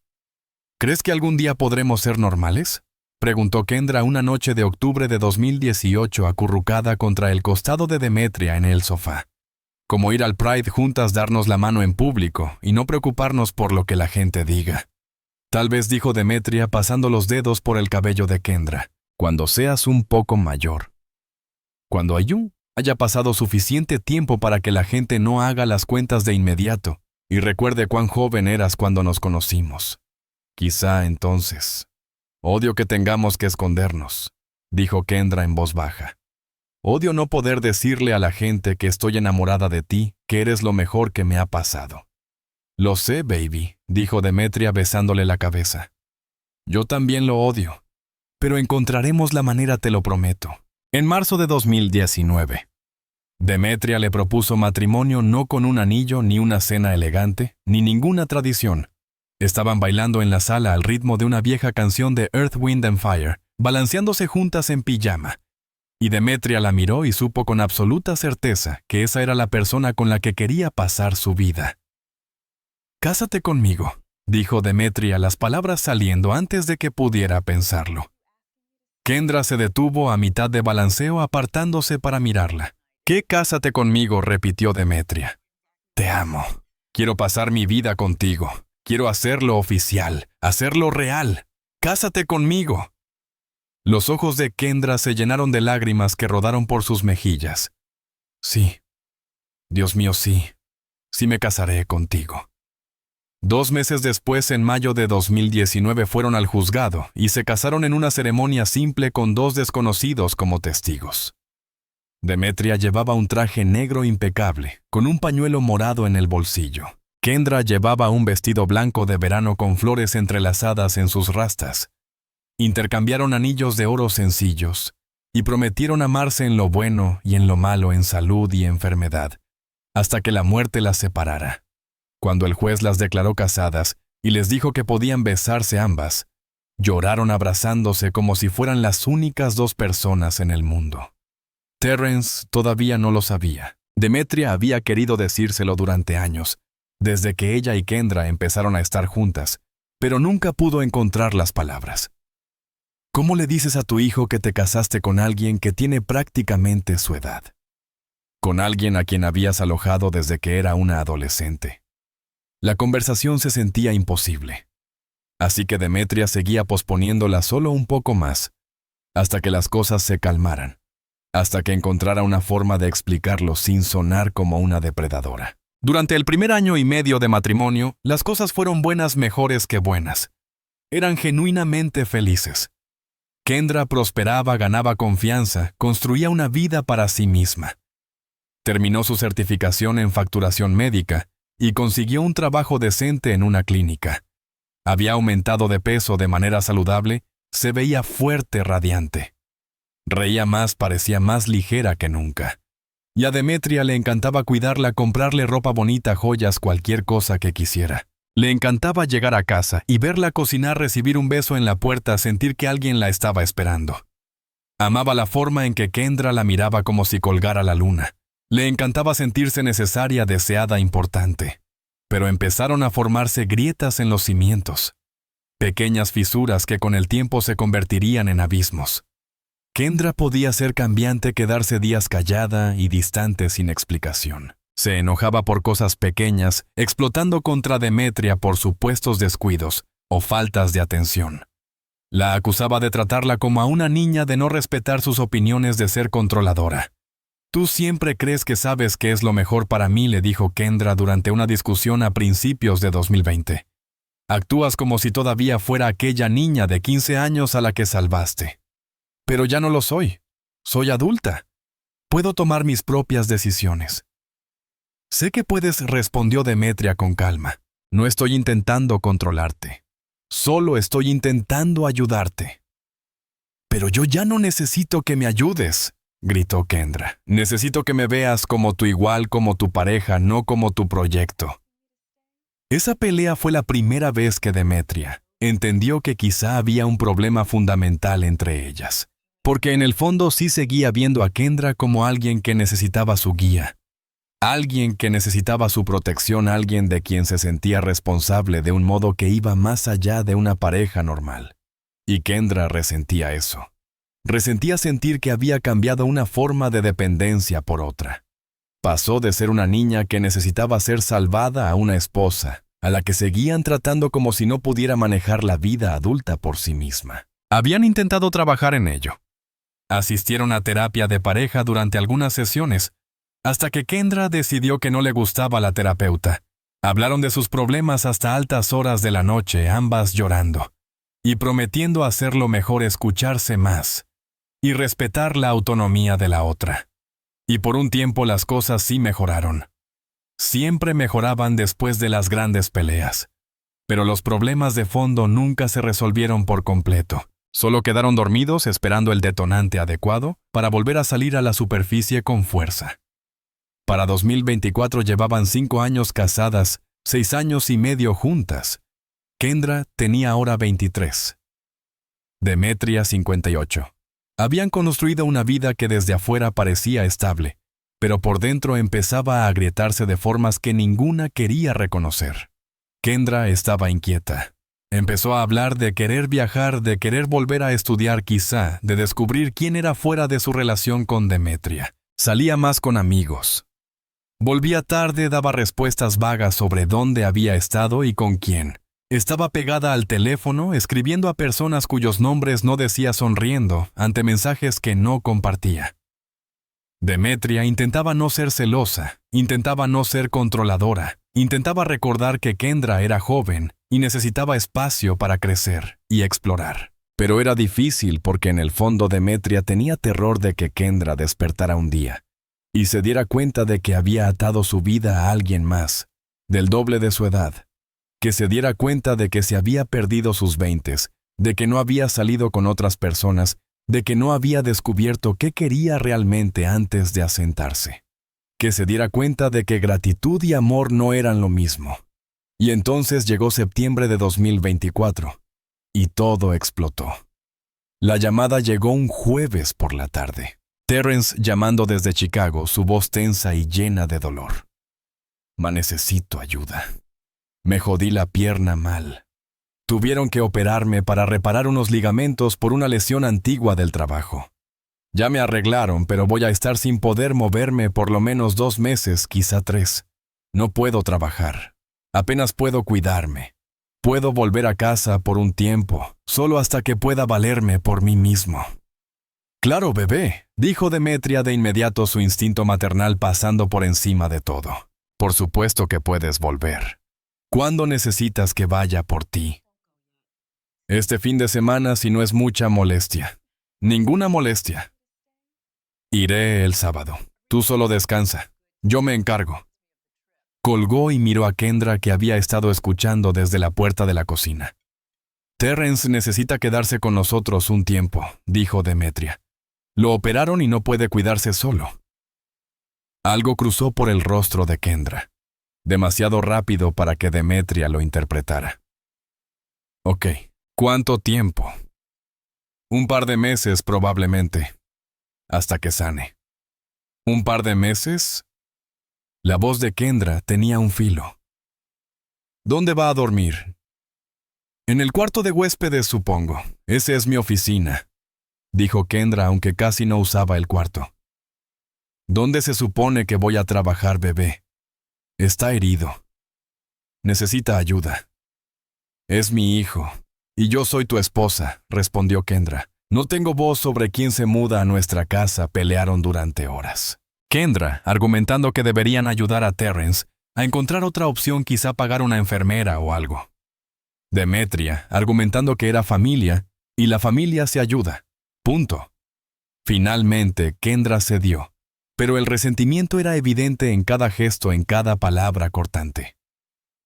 ¿Crees que algún día podremos ser normales?, preguntó Kendra una noche de octubre de 2018, acurrucada contra el costado de Demetria en el sofá. Como ir al Pride juntas, darnos la mano en público y no preocuparnos por lo que la gente diga. Tal vez, dijo Demetria pasando los dedos por el cabello de Kendra, cuando seas un poco mayor. Cuando haya pasado suficiente tiempo para que la gente no haga las cuentas de inmediato y recuerde cuán joven eras cuando nos conocimos. Quizá entonces. Odio que tengamos que escondernos, dijo Kendra en voz baja. Odio no poder decirle a la gente que estoy enamorada de ti, que eres lo mejor que me ha pasado. Lo sé, baby, dijo Demetria besándole la cabeza. Yo también lo odio, pero encontraremos la manera, te lo prometo. En marzo de 2019, Demetria le propuso matrimonio, no con un anillo, ni una cena elegante, ni ninguna tradición. Estaban bailando en la sala al ritmo de una vieja canción de Earth, Wind and Fire, balanceándose juntas en pijama. Y Demetria la miró y supo con absoluta certeza que esa era la persona con la que quería pasar su vida. «Cásate conmigo», dijo Demetria, las palabras saliendo antes de que pudiera pensarlo. Kendra se detuvo a mitad de balanceo, apartándose para mirarla. «¿Qué cásate conmigo?», repitió Demetria. «Te amo. Quiero pasar mi vida contigo. Quiero hacerlo oficial, hacerlo real. Cásate conmigo». Los ojos de Kendra se llenaron de lágrimas que rodaron por sus mejillas. «Sí. Dios mío, sí. Sí me casaré contigo». 2 meses después, en mayo de 2019, fueron al juzgado y se casaron en una ceremonia simple con 2 desconocidos como testigos. Demetria llevaba un traje negro impecable, con un pañuelo morado en el bolsillo. Kendra llevaba un vestido blanco de verano con flores entrelazadas en sus rastas. Intercambiaron anillos de oro sencillos y prometieron amarse en lo bueno y en lo malo, en salud y enfermedad, hasta que la muerte las separara. Cuando el juez las declaró casadas y les dijo que podían besarse ambas, lloraron abrazándose como si fueran las únicas dos personas en el mundo. Terence todavía no lo sabía. Demetria había querido decírselo durante años, desde que ella y Kendra empezaron a estar juntas, pero nunca pudo encontrar las palabras. ¿Cómo le dices a tu hijo que te casaste con alguien que tiene prácticamente su edad? Con alguien a quien habías alojado desde que era una adolescente. La conversación se sentía imposible. Así que Demetria seguía posponiéndola solo un poco más, hasta que las cosas se calmaran, hasta que encontrara una forma de explicarlo sin sonar como una depredadora. Durante el primer año y medio de matrimonio, las cosas fueron buenas mejores que buenas. Eran genuinamente felices. Kendra prosperaba, ganaba confianza, construía una vida para sí misma. Terminó su certificación en facturación médica y consiguió un trabajo decente en una clínica. Había aumentado de peso de manera saludable, se veía fuerte, radiante. Reía más, parecía más ligera que nunca. Y a Demetria le encantaba cuidarla, comprarle ropa bonita, joyas, cualquier cosa que quisiera. Le encantaba llegar a casa y verla cocinar, recibir un beso en la puerta, sentir que alguien la estaba esperando. Amaba la forma en que Kendra la miraba como si colgara la luna. Le encantaba sentirse necesaria, deseada, importante. Pero empezaron a formarse grietas en los cimientos. Pequeñas fisuras que con el tiempo se convertirían en abismos. Kendra podía ser cambiante, quedarse días callada y distante sin explicación. Se enojaba por cosas pequeñas, explotando contra Demetria por supuestos descuidos o faltas de atención. La acusaba de tratarla como a una niña, de no respetar sus opiniones, de ser controladora. «Tú siempre crees que sabes qué es lo mejor para mí», le dijo Kendra durante una discusión a principios de 2020. «Actúas como si todavía fuera aquella niña de 15 años a la que salvaste». «Pero ya no lo soy. Soy adulta. Puedo tomar mis propias decisiones». «Sé que puedes», respondió Demetria con calma. «No estoy intentando controlarte. Solo estoy intentando ayudarte». «Pero yo ya no necesito que me ayudes», gritó Kendra. «Necesito que me veas como tu igual, como tu pareja, no como tu proyecto». Esa pelea fue la primera vez que Demetria entendió que quizá había un problema fundamental entre ellas. Porque en el fondo sí seguía viendo a Kendra como alguien que necesitaba su guía. Alguien que necesitaba su protección, alguien de quien se sentía responsable de un modo que iba más allá de una pareja normal. Y Kendra resentía eso. Resentía sentir que había cambiado una forma de dependencia por otra. Pasó de ser una niña que necesitaba ser salvada a una esposa, a la que seguían tratando como si no pudiera manejar la vida adulta por sí misma. Habían intentado trabajar en ello. Asistieron a terapia de pareja durante algunas sesiones, hasta que Kendra decidió que no le gustaba la terapeuta. Hablaron de sus problemas hasta altas horas de la noche, ambas llorando, y prometiendo hacerlo mejor, escucharse más y respetar la autonomía de la otra. Y por un tiempo las cosas sí mejoraron. Siempre mejoraban después de las grandes peleas. Pero los problemas de fondo nunca se resolvieron por completo. Solo quedaron dormidos esperando el detonante adecuado para volver a salir a la superficie con fuerza. Para 2024 llevaban 5 años casadas, 6 años y medio juntas. Kendra tenía ahora 23. Demetria 58. Habían construido una vida que desde afuera parecía estable, pero por dentro empezaba a agrietarse de formas que ninguna quería reconocer. Kendra estaba inquieta. Empezó a hablar de querer viajar, de querer volver a estudiar quizá, de descubrir quién era fuera de su relación con Demetria. Salía más con amigos. Volvía tarde, daba respuestas vagas sobre dónde había estado y con quién. Estaba pegada al teléfono, escribiendo a personas cuyos nombres no decía, sonriendo ante mensajes que no compartía. Demetria intentaba no ser celosa, intentaba no ser controladora, intentaba recordar que Kendra era joven y necesitaba espacio para crecer y explorar. Pero era difícil porque en el fondo Demetria tenía terror de que Kendra despertara un día y se diera cuenta de que había atado su vida a alguien más, del doble de su edad, que se diera cuenta de que se había perdido sus 20s, de que no había salido con otras personas, de que no había descubierto qué quería realmente antes de asentarse. que se diera cuenta de que gratitud y amor no eran lo mismo. Y entonces llegó septiembre de 2024, y todo explotó. La llamada llegó un jueves por la tarde. Terrence llamando desde Chicago, su voz tensa y llena de dolor. Ma, necesito ayuda. Me jodí la pierna mal. Tuvieron que operarme para reparar unos ligamentos por una lesión antigua del trabajo. Ya me arreglaron, pero voy a estar sin poder moverme por lo menos 2 meses, quizá 3. No puedo trabajar. Apenas puedo cuidarme. Puedo volver a casa por un tiempo, solo hasta que pueda valerme por mí mismo. Claro, bebé, dijo Demetria de inmediato, su instinto maternal pasando por encima de todo. Por supuesto que puedes volver. ¿Cuándo necesitas que vaya por ti? Este fin de semana, si no es mucha molestia. Ninguna molestia. Iré el sábado. Tú solo descansa. Yo me encargo. Colgó y miró a Kendra, que había estado escuchando desde la puerta de la cocina. Terrence necesita quedarse con nosotros un tiempo, dijo Demetria. Lo operaron y no puede cuidarse solo. Algo cruzó por el rostro de Kendra, demasiado rápido para que Demetria lo interpretara. Ok, ¿cuánto tiempo? Un par de meses probablemente, hasta que sane. ¿Un par de meses? La voz de Kendra tenía un filo. ¿Dónde va a dormir? En el cuarto de huéspedes, supongo. Esa es mi oficina, dijo Kendra, aunque casi no usaba el cuarto. ¿Dónde se supone que voy a trabajar, bebé? Está herido. Necesita ayuda. Es mi hijo, y yo soy tu esposa, respondió Kendra. No tengo voz sobre quién se muda a nuestra casa, pelearon durante horas. Kendra, argumentando que deberían ayudar a Terrence a encontrar otra opción, quizá pagar una enfermera o algo. Demetria, argumentando que era familia, y la familia se ayuda. Punto. Finalmente, Kendra cedió, pero el resentimiento era evidente en cada gesto, en cada palabra cortante.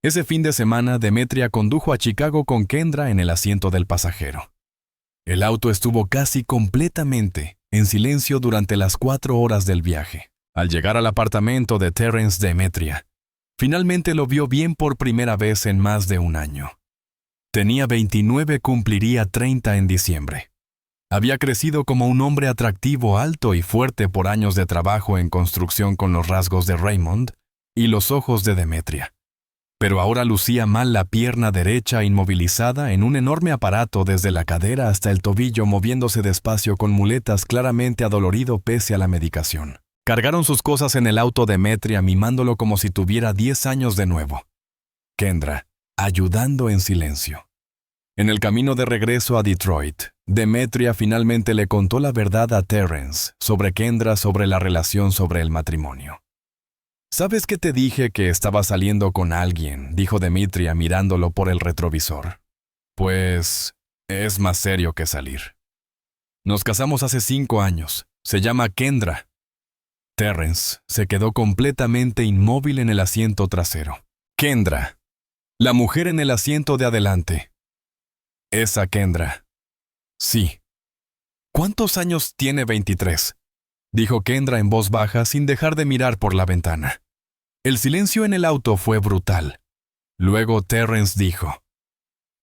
Ese fin de semana, Demetria condujo a Chicago con Kendra en el asiento del pasajero. El auto estuvo casi completamente en silencio durante las 4 horas del viaje. Al llegar al apartamento de Terrence, Demetria finalmente lo vio bien por primera vez en más de un año. Tenía 29, cumpliría 30 en diciembre. Había crecido como un hombre atractivo, alto y fuerte por años de trabajo en construcción, con los rasgos de Raymond y los ojos de Demetria. Pero ahora lucía mal la pierna derecha, inmovilizada en un enorme aparato desde la cadera hasta el tobillo, moviéndose despacio con muletas, claramente adolorido pese a la medicación. Cargaron sus cosas en el auto, Demetria mimándolo como si tuviera 10 años de nuevo. Kendra, ayudando en silencio. En el camino de regreso a Detroit, Demetria finalmente le contó la verdad a Terrence sobre Kendra, sobre la relación, sobre el matrimonio. «¿Sabes que te dije que estaba saliendo con alguien?», dijo Demetria mirándolo por el retrovisor. «Pues es más serio que salir. Nos casamos hace 5 años. Se llama Kendra». Terrence se quedó completamente inmóvil en el asiento trasero. Kendra, la mujer en el asiento de adelante. «Esa Kendra». «Sí». «¿Cuántos años tiene?» «23», dijo Kendra en voz baja, sin dejar de mirar por la ventana. El silencio en el auto fue brutal. Luego Terrence dijo: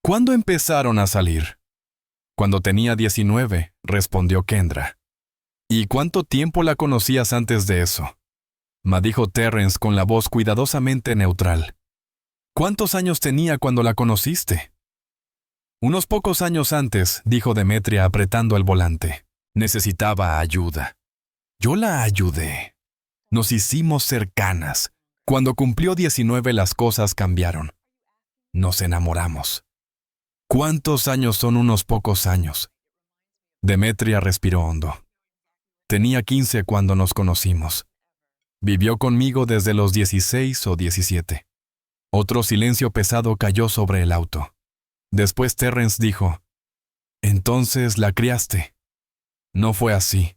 «¿Cuándo empezaron a salir?» «Cuando tenía 19», respondió Kendra. «¿Y cuánto tiempo la conocías antes de eso?», dijo Terrence con la voz cuidadosamente neutral. «¿Cuántos años tenía cuando la conociste?» «Unos pocos años antes», dijo Demetria apretando el volante. «Necesitaba ayuda. Yo la ayudé. Nos hicimos cercanas. Cuando cumplió 19 las cosas cambiaron. Nos enamoramos». «¿Cuántos años son unos pocos años?». Demetria respiró hondo. «Tenía 15 cuando nos conocimos. Vivió conmigo desde los 16 o 17. Otro silencio pesado cayó sobre el auto. Después Terrence dijo: «Entonces la criaste». «No fue así.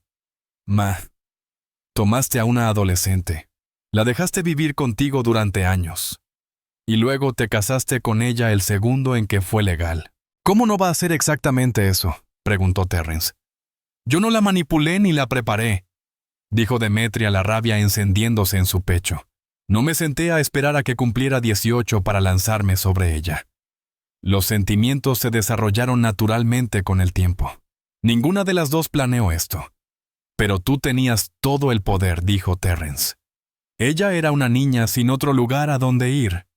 Tomaste a una adolescente, la dejaste vivir contigo durante años, y luego te casaste con ella el segundo en que fue legal». «¿Cómo no va a ser exactamente eso?», preguntó Terrence. «Yo no la manipulé ni la preparé. dijo Demetria, la rabia encendiéndose en su pecho. No me senté a esperar a que cumpliera 18 para lanzarme sobre ella. Los sentimientos se desarrollaron naturalmente con el tiempo. Ninguna de las dos planeó esto. Pero tú tenías todo el poder, dijo Terrence. Ella era una niña sin otro lugar a donde ir.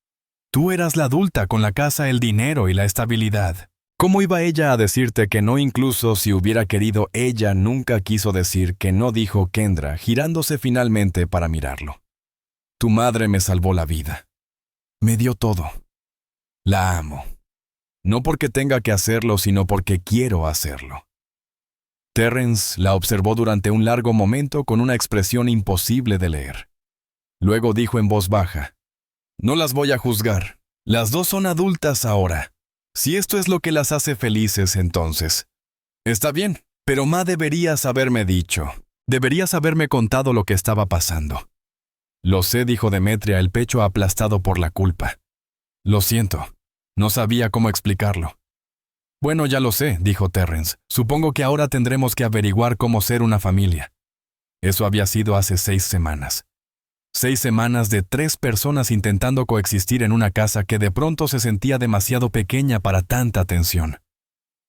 Tú eras la adulta con la casa, el dinero y la estabilidad. ¿Cómo iba ella a decirte que no incluso si hubiera querido? Ella nunca quiso decir que no, dijo Kendra, girándose finalmente para mirarlo. Tu madre me salvó la vida. Me dio todo. La amo. No porque tenga que hacerlo, sino porque quiero hacerlo. Terrence la observó durante un largo momento con una expresión imposible de leer. Luego dijo en voz baja, no las voy a juzgar. Las dos son adultas ahora. Si esto es lo que las hace felices, entonces. Está bien, pero Ma, deberías haberme dicho. Deberías haberme contado lo que estaba pasando. Lo sé, dijo Demetria, el pecho aplastado por la culpa. Lo siento. No sabía cómo explicarlo. Bueno, ya lo sé, dijo Terrence. Supongo que ahora tendremos que averiguar cómo ser una familia. Eso había sido hace 6 semanas. 6 semanas de 3 personas intentando coexistir en una casa que de pronto se sentía demasiado pequeña para tanta tensión.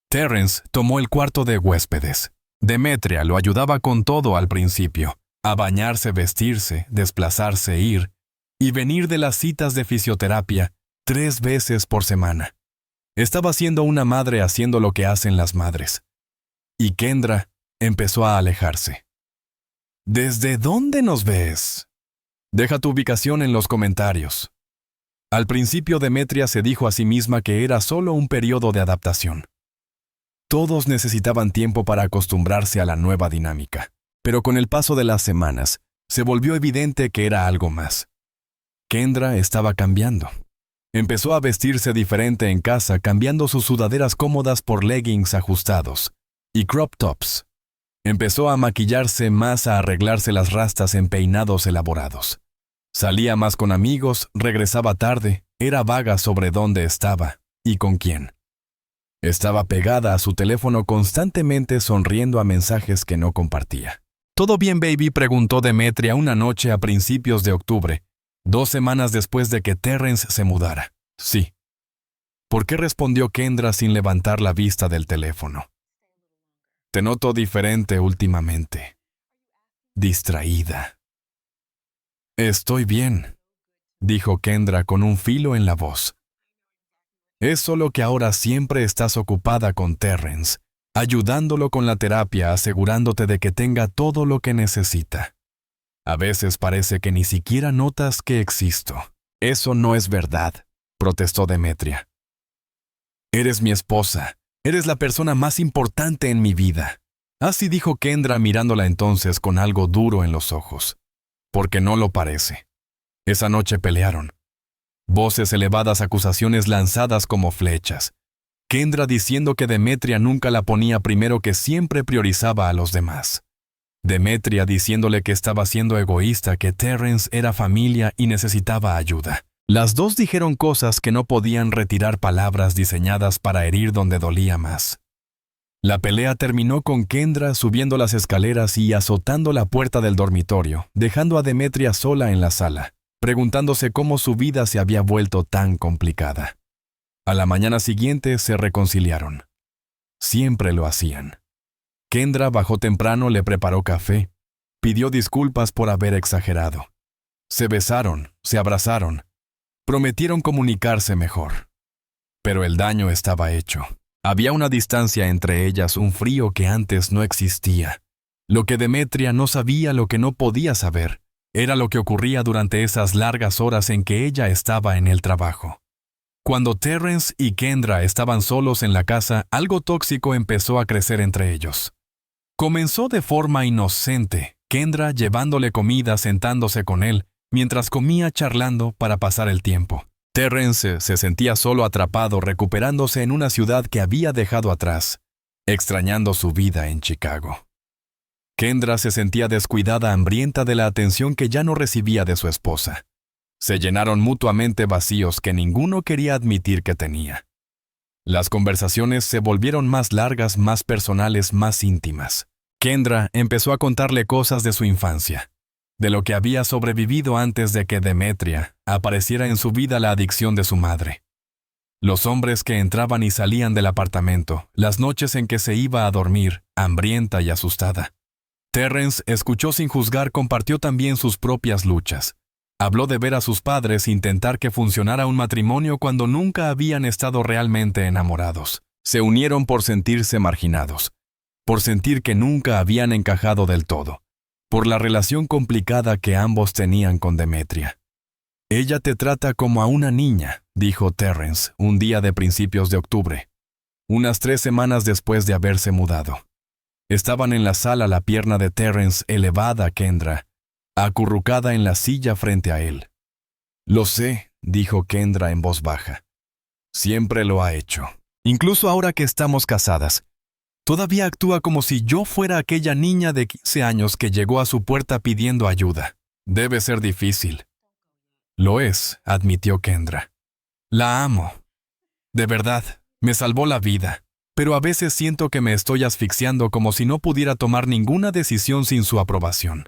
Terrence tomó el cuarto de huéspedes. Demetria lo ayudaba con todo al principio. A bañarse, vestirse, desplazarse, ir y venir de las citas de fisioterapia 3 veces por semana. Estaba siendo una madre haciendo lo que hacen las madres. Y Kendra empezó a alejarse. ¿Desde dónde nos ves? Deja tu ubicación en los comentarios. Al principio Demetria se dijo a sí misma que era solo un periodo de adaptación. Todos necesitaban tiempo para acostumbrarse a la nueva dinámica. Pero con el paso de las semanas, se volvió evidente que era algo más. Kendra estaba cambiando. Empezó a vestirse diferente en casa, cambiando sus sudaderas cómodas por leggings ajustados y crop tops. Empezó a maquillarse más, a arreglarse las rastas en peinados elaborados. Salía más con amigos, regresaba tarde, era vaga sobre dónde estaba y con quién. Estaba pegada a su teléfono constantemente, sonriendo a mensajes que no compartía. ¿Todo bien, baby?, preguntó Demetria una noche a principios de octubre, 2 semanas después de que Terrence se mudara. Sí. ¿Por qué?, respondió Kendra sin levantar la vista del teléfono. Te noto diferente últimamente. Distraída. Estoy bien, dijo Kendra con un filo en la voz. Es solo que ahora siempre estás ocupada con Terrence, ayudándolo con la terapia, asegurándote de que tenga todo lo que necesita. A veces parece que ni siquiera notas que existo. Eso no es verdad, protestó Demetria. Eres mi esposa. Eres la persona más importante en mi vida. Así dijo Kendra mirándola entonces con algo duro en los ojos. Porque no lo parece. Esa noche pelearon. Voces elevadas, acusaciones lanzadas como flechas. Kendra diciendo que Demetria nunca la ponía primero, que siempre priorizaba a los demás. Demetria diciéndole que estaba siendo egoísta, que Terrence era familia y necesitaba ayuda. Las dos dijeron cosas que no podían retirar, palabras diseñadas para herir donde dolía más. La pelea terminó con Kendra subiendo las escaleras y azotando la puerta del dormitorio, dejando a Demetria sola en la sala, preguntándose cómo su vida se había vuelto tan complicada. A la mañana siguiente se reconciliaron. Siempre lo hacían. Kendra bajó temprano, le preparó café, pidió disculpas por haber exagerado. Se besaron, se abrazaron, prometieron comunicarse mejor. Pero el daño estaba hecho. Había una distancia entre ellas, un frío que antes no existía. Lo que Demetria no sabía, lo que no podía saber, era lo que ocurría durante esas largas horas en que ella estaba en el trabajo. Cuando Terrence y Kendra estaban solos en la casa, algo tóxico empezó a crecer entre ellos. Comenzó de forma inocente, Kendra llevándole comida, sentándose con él, mientras comía, charlando para pasar el tiempo. Terrence se sentía solo, atrapado, recuperándose en una ciudad que había dejado atrás, extrañando su vida en Chicago. Kendra se sentía descuidada, hambrienta de la atención que ya no recibía de su esposa. Se llenaron mutuamente vacíos que ninguno quería admitir que tenía. Las conversaciones se volvieron más largas, más personales, más íntimas. Kendra empezó a contarle cosas de su infancia, de lo que había sobrevivido antes de que Demetria apareciera en su vida la adicción de su madre. Los hombres que entraban y salían del apartamento, las noches en que se iba a dormir, hambrienta y asustada. Terrence escuchó sin juzgar, compartió también sus propias luchas. Habló de ver a sus padres intentar que funcionara un matrimonio cuando nunca habían estado realmente enamorados. Se unieron por sentirse marginados, por sentir que nunca habían encajado del todo, por la relación complicada que ambos tenían con Demetria. «Ella te trata como a una niña», dijo Terrence un día de principios de octubre, unas 3 semanas después de haberse mudado. Estaban en la sala, la pierna de Terrence elevada a Kendra, acurrucada en la silla frente a él. «Lo sé», dijo Kendra en voz baja. «Siempre lo ha hecho. Incluso ahora que estamos casadas. Todavía actúa como si yo fuera aquella niña de 15 años que llegó a su puerta pidiendo ayuda. Debe ser difícil». «Lo es», admitió Kendra. «La amo. De verdad, me salvó la vida. Pero a veces siento que me estoy asfixiando, como si no pudiera tomar ninguna decisión sin su aprobación.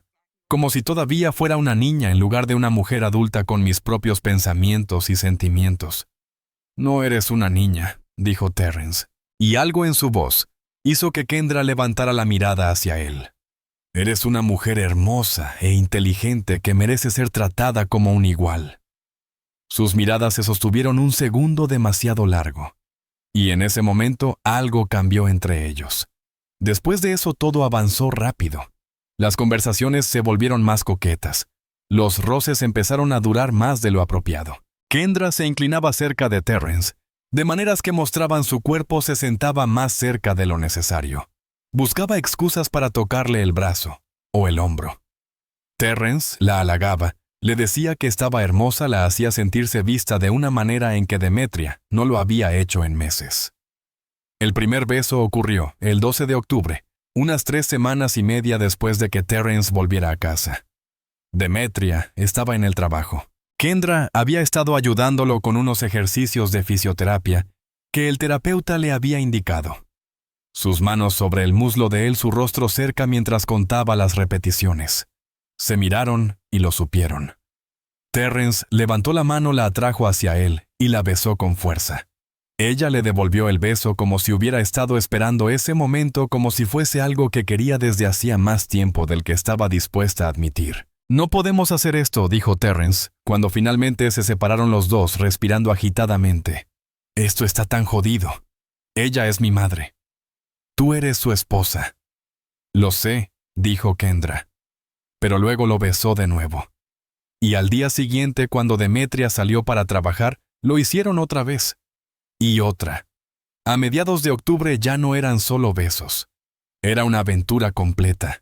Como si todavía fuera una niña en lugar de una mujer adulta con mis propios pensamientos y sentimientos». «No eres una niña», dijo Terrence, y algo en su voz hizo que Kendra levantara la mirada hacia él. «Eres una mujer hermosa e inteligente que merece ser tratada como un igual». Sus miradas se sostuvieron un segundo demasiado largo, y en ese momento algo cambió entre ellos. Después de eso todo avanzó rápido. Las conversaciones se volvieron más coquetas. Los roces empezaron a durar más de lo apropiado. Kendra se inclinaba cerca de Terrence, de maneras que mostraban su cuerpo se sentaba más cerca de lo necesario. Buscaba excusas para tocarle el brazo o el hombro. Terrence la halagaba, le decía que estaba hermosa, la hacía sentirse vista de una manera en que Demetria no lo había hecho en meses. El primer beso ocurrió el 12 de octubre, unas 3 semanas y media después de que Terrence volviera a casa. Demetria estaba en el trabajo. Kendra había estado ayudándolo con unos ejercicios de fisioterapia que el terapeuta le había indicado. Sus manos sobre el muslo de él, su rostro cerca mientras contaba las repeticiones. Se miraron y lo supieron. Terrence levantó la mano, la atrajo hacia él y la besó con fuerza. Ella le devolvió el beso como si hubiera estado esperando ese momento, como si fuese algo que quería desde hacía más tiempo del que estaba dispuesta a admitir. «No podemos hacer esto», dijo Terrence, cuando finalmente se separaron los dos, respirando agitadamente. «Esto está tan jodido. Ella es mi madre. Tú eres su esposa». «Lo sé», dijo Kendra. Pero luego lo besó de nuevo. Y al día siguiente, cuando Demetria salió para trabajar, lo hicieron otra vez. Y otra. A mediados de octubre ya no eran solo besos. Era una aventura completa.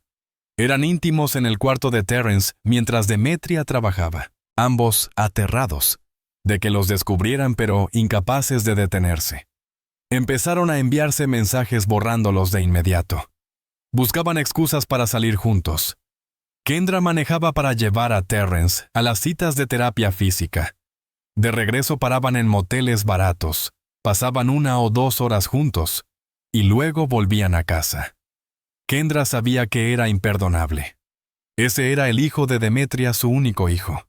Eran íntimos en el cuarto de Terrence mientras Demetria trabajaba, ambos aterrados de que los descubrieran, pero incapaces de detenerse. Empezaron a enviarse mensajes borrándolos de inmediato. Buscaban excusas para salir juntos. Kendra manejaba para llevar a Terrence a las citas de terapia física. De regreso paraban en moteles baratos, pasaban 1 o 2 horas juntos, y luego volvían a casa. Kendra sabía que era imperdonable. Ese era el hijo de Demetria, su único hijo.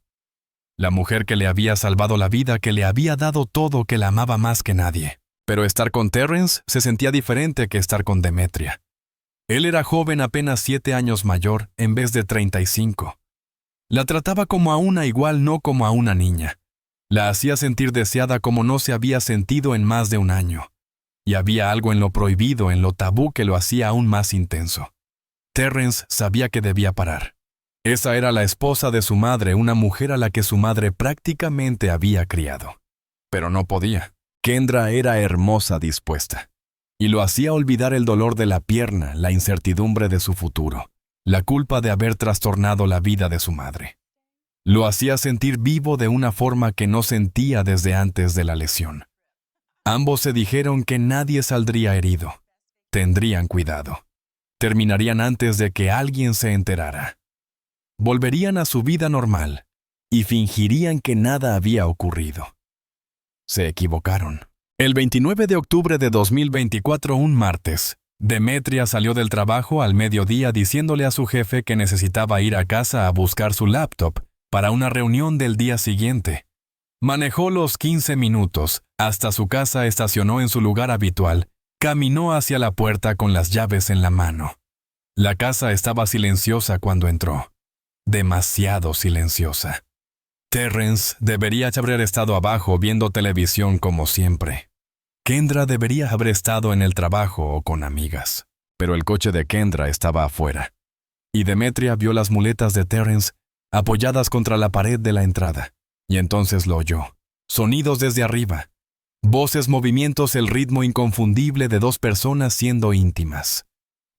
La mujer que le había salvado la vida, que le había dado todo, que la amaba más que nadie. Pero estar con Terrence se sentía diferente que estar con Demetria. Él era joven, apenas 7 años mayor, en vez de 35. La trataba como a una igual, no como a una niña. La hacía sentir deseada como no se había sentido en más de un año. Y había algo en lo prohibido, en lo tabú, que lo hacía aún más intenso. Terrence sabía que debía parar. Esa era la esposa de su madre, una mujer a la que su madre prácticamente había criado. Pero no podía. Kendra era hermosa, dispuesta. Y lo hacía olvidar el dolor de la pierna, la incertidumbre de su futuro, la culpa de haber trastornado la vida de su madre. Lo hacía sentir vivo de una forma que no sentía desde antes de la lesión. Ambos se dijeron que nadie saldría herido. Tendrían cuidado. Terminarían antes de que alguien se enterara. Volverían a su vida normal y fingirían que nada había ocurrido. Se equivocaron. El 29 de octubre de 2024, un martes, Demetria salió del trabajo al mediodía diciéndole a su jefe que necesitaba ir a casa a buscar su laptop para una reunión del día siguiente. Manejó los 15 minutos, hasta su casa estacionó en su lugar habitual, caminó hacia la puerta con las llaves en la mano. La casa estaba silenciosa cuando entró. Demasiado silenciosa. Terrence debería haber estado abajo viendo televisión como siempre. Kendra debería haber estado en el trabajo o con amigas, pero el coche de Kendra estaba afuera. Y Demetria vio las muletas de Terrence apoyadas contra la pared de la entrada, y entonces lo oyó. Sonidos desde arriba. Voces, movimientos, el ritmo inconfundible de dos personas siendo íntimas.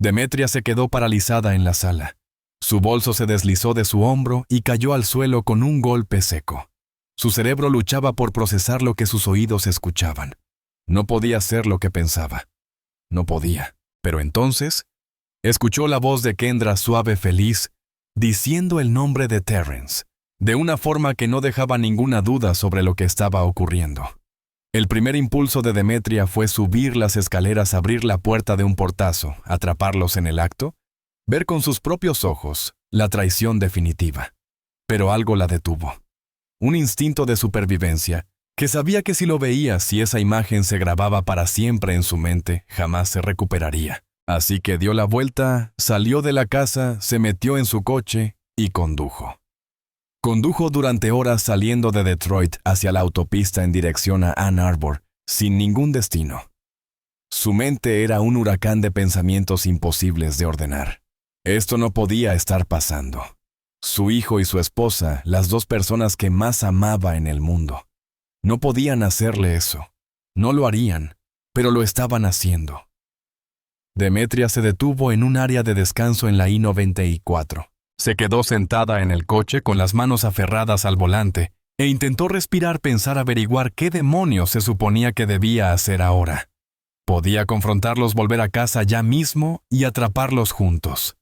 Demetria se quedó paralizada en la sala. Su bolso se deslizó de su hombro y cayó al suelo con un golpe seco. Su cerebro luchaba por procesar lo que sus oídos escuchaban. No podía ser lo que pensaba. No podía. Pero entonces, escuchó la voz de Kendra suave, feliz, diciendo el nombre de Terrence, de una forma que no dejaba ninguna duda sobre lo que estaba ocurriendo. El primer impulso de Demetria fue subir las escaleras, abrir la puerta de un portazo, atraparlos en el acto, ver con sus propios ojos la traición definitiva. Pero algo la detuvo. Un instinto de supervivencia, que sabía que si lo veía, si esa imagen se grababa para siempre en su mente, jamás se recuperaría. Así que dio la vuelta, salió de la casa, se metió en su coche y condujo. Condujo durante horas saliendo de Detroit hacia la autopista en dirección a Ann Arbor, sin ningún destino. Su mente era un huracán de pensamientos imposibles de ordenar. Esto no podía estar pasando. Su hijo y su esposa, las dos personas que más amaba en el mundo. No podían hacerle eso. No lo harían, pero lo estaban haciendo. Demetria se detuvo en un área de descanso en la I-94. Se quedó sentada en el coche con las manos aferradas al volante e intentó respirar, pensar, averiguar qué demonios se suponía que debía hacer ahora. Podía confrontarlos, volver a casa ya mismo y atraparlos juntos.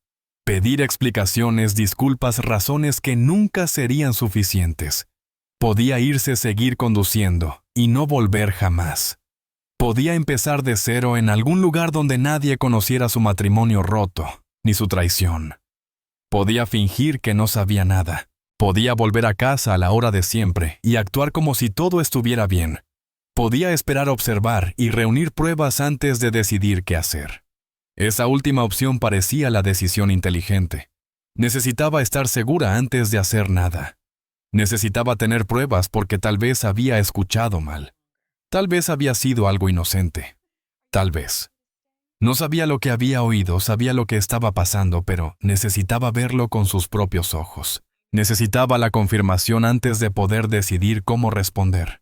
Pedir explicaciones, disculpas, razones que nunca serían suficientes. Podía irse, seguir conduciendo y no volver jamás. Podía empezar de cero en algún lugar donde nadie conociera su matrimonio roto, ni su traición. Podía fingir que no sabía nada. Podía volver a casa a la hora de siempre y actuar como si todo estuviera bien. Podía esperar, observar y reunir pruebas antes de decidir qué hacer. Esa última opción parecía la decisión inteligente. Necesitaba estar segura antes de hacer nada. Necesitaba tener pruebas porque tal vez había escuchado mal. Tal vez había sido algo inocente. Tal vez. No sabía lo que había oído, sabía lo que estaba pasando, pero necesitaba verlo con sus propios ojos. Necesitaba la confirmación antes de poder decidir cómo responder.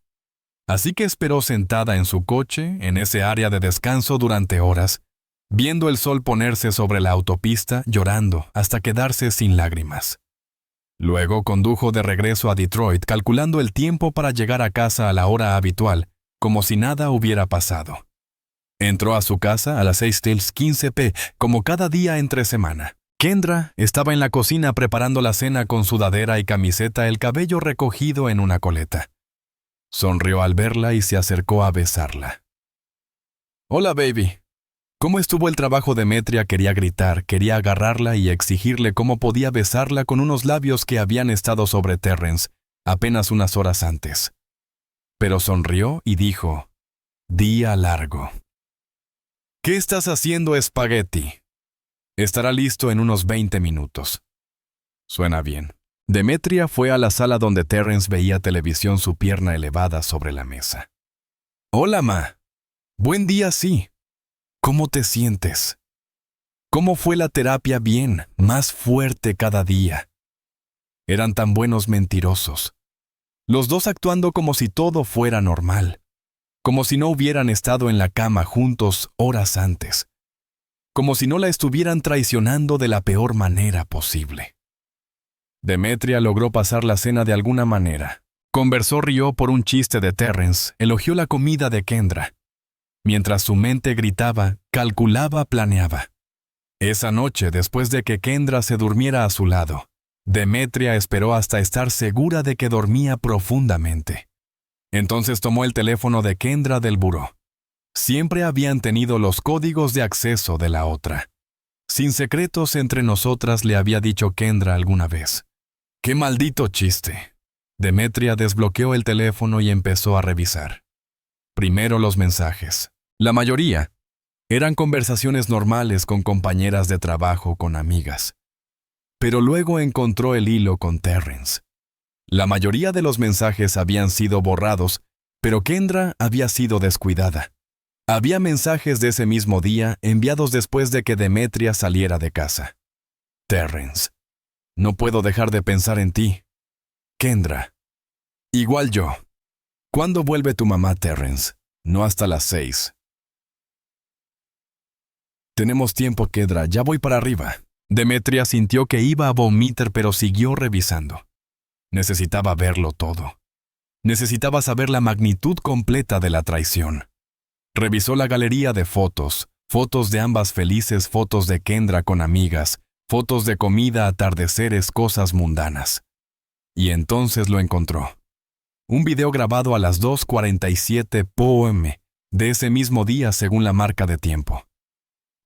Así que esperó sentada en su coche, en ese área de descanso durante horas, viendo el sol ponerse sobre la autopista, llorando hasta quedarse sin lágrimas. Luego condujo de regreso a Detroit, calculando el tiempo para llegar a casa a la hora habitual, como si nada hubiera pasado. Entró a su casa a las 6:15 p, como cada día entre semana. Kendra estaba en la cocina preparando la cena con sudadera y camiseta, el cabello recogido en una coleta. Sonrió al verla y se acercó a besarla. «Hola, baby. ¿Cómo estuvo el trabajo?» Demetria quería gritar, quería agarrarla y exigirle cómo podía besarla con unos labios que habían estado sobre Terrence apenas unas horas antes. Pero sonrió y dijo, «Día largo». «¿Qué estás haciendo, espagueti?» «Estará listo en unos 20 minutos». «Suena bien». Demetria fue a la sala donde Terrence veía televisión, su pierna elevada sobre la mesa. «Hola, ma. Buen día, sí. ¿Cómo te sientes? ¿Cómo fue la terapia? Bien, más fuerte cada día». Eran tan buenos mentirosos. Los dos actuando como si todo fuera normal. Como si no hubieran estado en la cama juntos horas antes. Como si no la estuvieran traicionando de la peor manera posible. Demetria logró pasar la cena de alguna manera. Conversó, rió por un chiste de Terrence, elogió la comida de Kendra. Mientras su mente gritaba, calculaba, planeaba. Esa noche, después de que Kendra se durmiera a su lado, Demetria esperó hasta estar segura de que dormía profundamente. Entonces tomó el teléfono de Kendra del buró. Siempre habían tenido los códigos de acceso de la otra. Sin secretos entre nosotras, le había dicho Kendra alguna vez. ¡Qué maldito chiste! Demetria desbloqueó el teléfono y empezó a revisar. Primero los mensajes. La mayoría eran conversaciones normales con compañeras de trabajo, con amigas. Pero luego encontró el hilo con Terrence. La mayoría de los mensajes habían sido borrados, pero Kendra había sido descuidada. Había mensajes de ese mismo día enviados después de que Demetria saliera de casa. Terrence. No puedo dejar de pensar en ti. Kendra. Igual yo. ¿Cuándo vuelve tu mamá, Terrence? No hasta las 6. Tenemos tiempo, Kendra. Ya voy para arriba. Demetria sintió que iba a vomitar, pero siguió revisando. Necesitaba verlo todo. Necesitaba saber la magnitud completa de la traición. Revisó la galería de fotos, fotos de ambas felices, fotos de Kendra con amigas, fotos de comida, atardeceres, cosas mundanas. Y entonces lo encontró. Un video grabado a las 2:47 p.m. de ese mismo día según la marca de tiempo.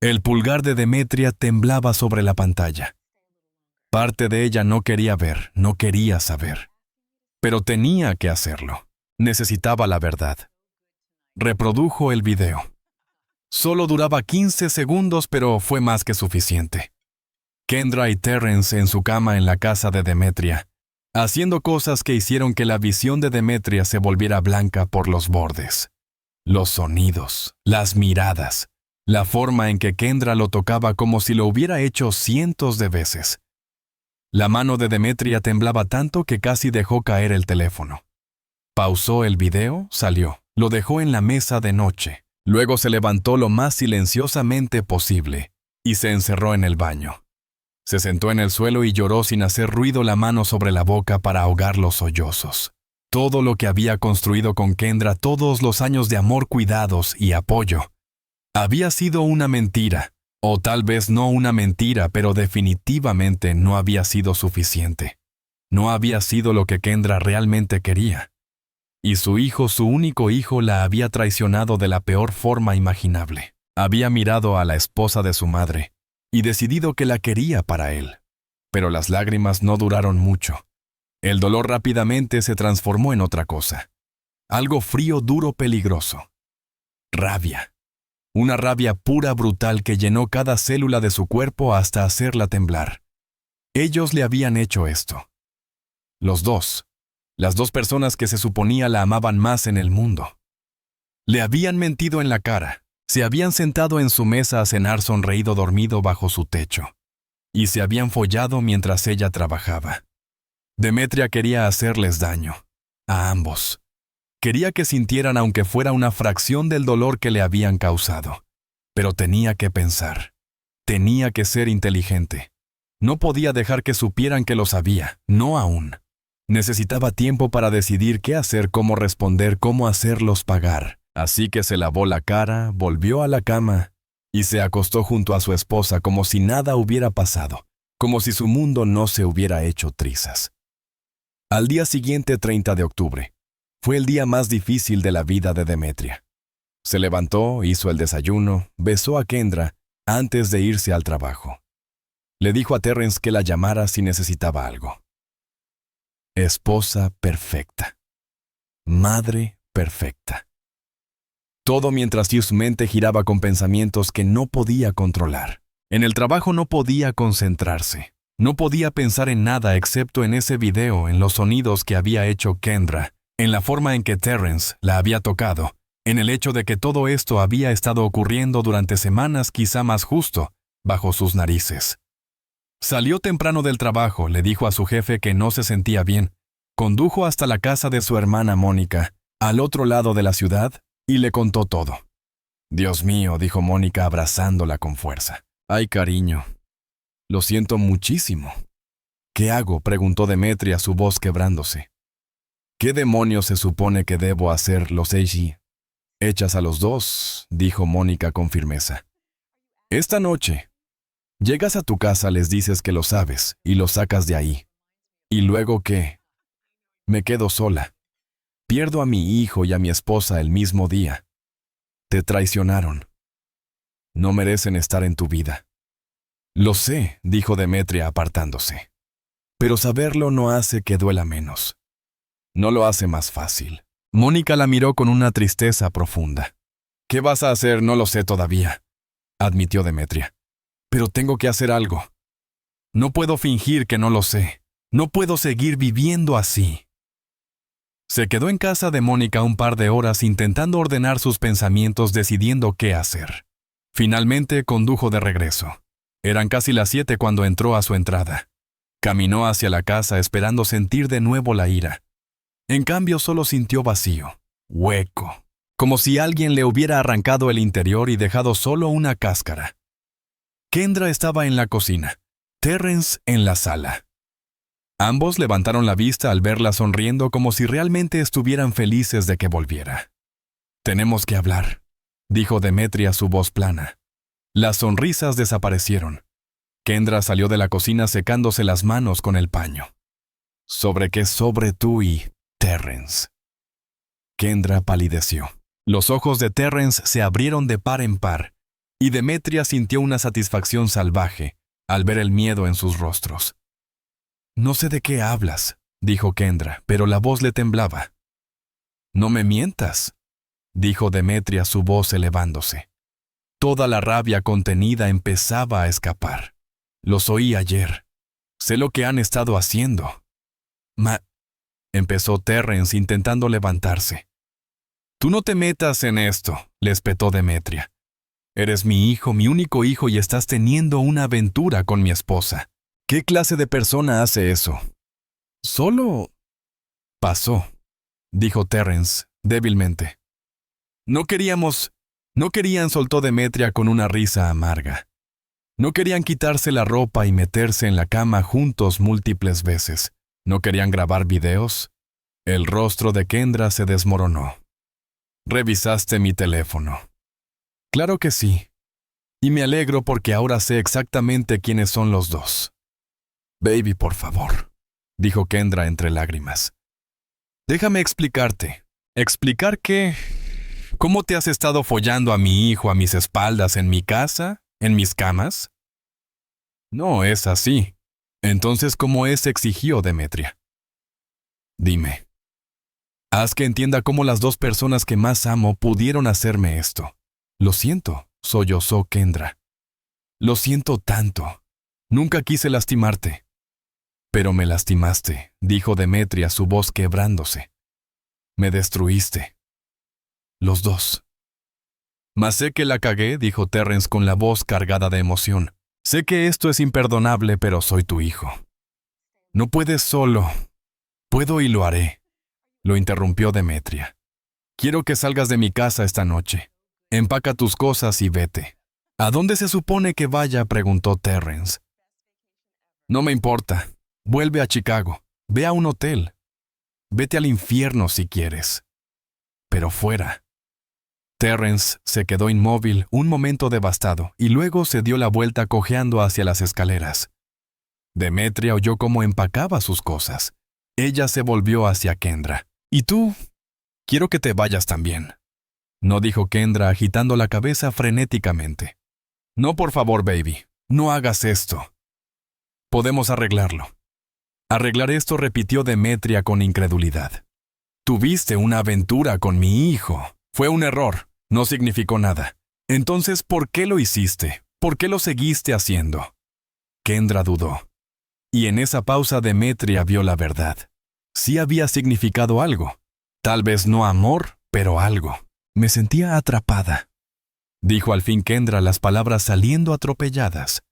El pulgar de Demetria temblaba sobre la pantalla. Parte de ella no quería ver, no quería saber. Pero tenía que hacerlo. Necesitaba la verdad. Reprodujo el video. Solo duraba 15 segundos, pero fue más que suficiente. Kendra y Terrence en su cama en la casa de Demetria, haciendo cosas que hicieron que la visión de Demetria se volviera blanca por los bordes. Los sonidos, las miradas, la forma en que Kendra lo tocaba como si lo hubiera hecho cientos de veces. La mano de Demetria temblaba tanto que casi dejó caer el teléfono. Pausó el video, salió, lo dejó en la mesa de noche. Luego se levantó lo más silenciosamente posible y se encerró en el baño. Se sentó en el suelo y lloró sin hacer ruido, la mano sobre la boca para ahogar los sollozos. Todo lo que había construido con Kendra, todos los años de amor, cuidados y apoyo, había sido una mentira. O tal vez no una mentira, pero definitivamente no había sido suficiente. No había sido lo que Kendra realmente quería. Y su hijo, su único hijo, la había traicionado de la peor forma imaginable. Había mirado a la esposa de su madre y decidido que la quería para él. Pero las lágrimas no duraron mucho. El dolor rápidamente se transformó en otra cosa. Algo frío, duro, peligroso. Rabia. Una rabia pura, brutal, que llenó cada célula de su cuerpo hasta hacerla temblar. Ellos le habían hecho esto. Los dos. Las dos personas que se suponía la amaban más en el mundo. Le habían mentido en la cara. Se habían sentado en su mesa a cenar, sonreído, dormido bajo su techo. Y se habían follado mientras ella trabajaba. Demetria quería hacerles daño. A ambos. Quería que sintieran aunque fuera una fracción del dolor que le habían causado. Pero tenía que pensar. Tenía que ser inteligente. No podía dejar que supieran que lo sabía. No aún. Necesitaba tiempo para decidir qué hacer, cómo responder, cómo hacerlos pagar. Así que se lavó la cara, volvió a la cama y se acostó junto a su esposa como si nada hubiera pasado, como si su mundo no se hubiera hecho trizas. Al día siguiente, 30 de octubre, fue el día más difícil de la vida de Demetria. Se levantó, hizo el desayuno, besó a Kendra antes de irse al trabajo. Le dijo a Terrence que la llamara si necesitaba algo. Esposa perfecta. Madre perfecta. Todo mientras su mente giraba con pensamientos que no podía controlar. En el trabajo no podía concentrarse. No podía pensar en nada excepto en ese video, en los sonidos que había hecho Kendra, en la forma en que Terrence la había tocado, en el hecho de que todo esto había estado ocurriendo durante semanas, quizá más justo, bajo sus narices. Salió temprano del trabajo, le dijo a su jefe que no se sentía bien, condujo hasta la casa de su hermana Mónica, al otro lado de la ciudad, y le contó todo. Dios mío, dijo Mónica abrazándola con fuerza. Ay, cariño. Lo siento muchísimo. ¿Qué hago?, preguntó Demetria, su voz quebrándose. ¿Qué demonios se supone que debo hacer, los Eiji? Echas a los dos, dijo Mónica con firmeza. Esta noche, llegas a tu casa, les dices que lo sabes y lo sacas de ahí. ¿Y luego qué? Me quedo sola. Pierdo a mi hijo y a mi esposa el mismo día. Te traicionaron. No merecen estar en tu vida. Lo sé, dijo Demetria apartándose. Pero saberlo no hace que duela menos. No lo hace más fácil. Mónica la miró con una tristeza profunda. ¿Qué vas a hacer? No lo sé todavía, admitió Demetria. Pero tengo que hacer algo. No puedo fingir que no lo sé. No puedo seguir viviendo así. Se quedó en casa de Mónica un par de horas intentando ordenar sus pensamientos, decidiendo qué hacer. Finalmente condujo de regreso. Eran casi las 7 cuando entró a su entrada. Caminó hacia la casa esperando sentir de nuevo la ira. En cambio solo sintió vacío, hueco, como si alguien le hubiera arrancado el interior y dejado solo una cáscara. Kendra estaba en la cocina, Terrence en la sala. Ambos levantaron la vista al verla sonriendo como si realmente estuvieran felices de que volviera. «Tenemos que hablar», dijo Demetria, su voz plana. Las sonrisas desaparecieron. Kendra salió de la cocina secándose las manos con el paño. «¿Sobre qué? Sobre tú y Terrence». Kendra palideció. Los ojos de Terrence se abrieron de par en par, y Demetria sintió una satisfacción salvaje al ver el miedo en sus rostros. «No sé de qué hablas», dijo Kendra, pero la voz le temblaba. «No me mientas», dijo Demetria, su voz elevándose. Toda la rabia contenida empezaba a escapar. «Los oí ayer. Sé lo que han estado haciendo». Empezó Terrence intentando levantarse. «Tú no te metas en esto», le espetó Demetria. «Eres mi hijo, mi único hijo, y estás teniendo una aventura con mi esposa. ¿Qué clase de persona hace eso?» «Solo pasó», dijo Terrence débilmente. No querían, soltó Demetria con una risa amarga. No querían quitarse la ropa y meterse en la cama juntos múltiples veces. No querían grabar videos. El rostro de Kendra se desmoronó. «¿Revisaste mi teléfono?» «Claro que sí. Y me alegro porque ahora sé exactamente quiénes son los dos». «Baby, por favor», dijo Kendra entre lágrimas. «Déjame explicarte». «¿Explicar qué? ¿Cómo te has estado follando a mi hijo a mis espaldas en mi casa? ¿En mis camas?» «No es así». «Entonces, ¿cómo es?», exigió Demetria. «Dime. Haz que entienda cómo las dos personas que más amo pudieron hacerme esto». «Lo siento», sollozó Kendra. «Lo siento tanto. Nunca quise lastimarte». «Pero me lastimaste», dijo Demetria, su voz quebrándose. «Me destruiste. Los dos». «Mas sé que la cagué», dijo Terrence con la voz cargada de emoción. «Sé que esto es imperdonable, pero soy tu hijo. No puedes solo». «Puedo y lo haré», lo interrumpió Demetria. «Quiero que salgas de mi casa esta noche. Empaca tus cosas y vete». «¿A dónde se supone que vaya?», preguntó Terrence. «No me importa. Vuelve a Chicago. Ve a un hotel. Vete al infierno si quieres. Pero fuera». Terrence se quedó inmóvil un momento devastado y luego se dio la vuelta cojeando hacia las escaleras. Demetria oyó cómo empacaba sus cosas. Ella se volvió hacia Kendra. «¿Y tú? Quiero que te vayas también», no dijo Kendra agitando la cabeza frenéticamente. «No, por favor, baby. No hagas esto. Podemos arreglarlo». «Arreglar esto», repitió Demetria con incredulidad. «Tuviste una aventura con mi hijo. Fue un error. No significó nada. Entonces, ¿por qué lo hiciste? ¿Por qué lo seguiste haciendo?» Kendra dudó. Y en esa pausa Demetria vio la verdad. Sí había significado algo. Tal vez no amor, pero algo. «Me sentía atrapada», dijo al fin Kendra, las palabras saliendo atropelladas.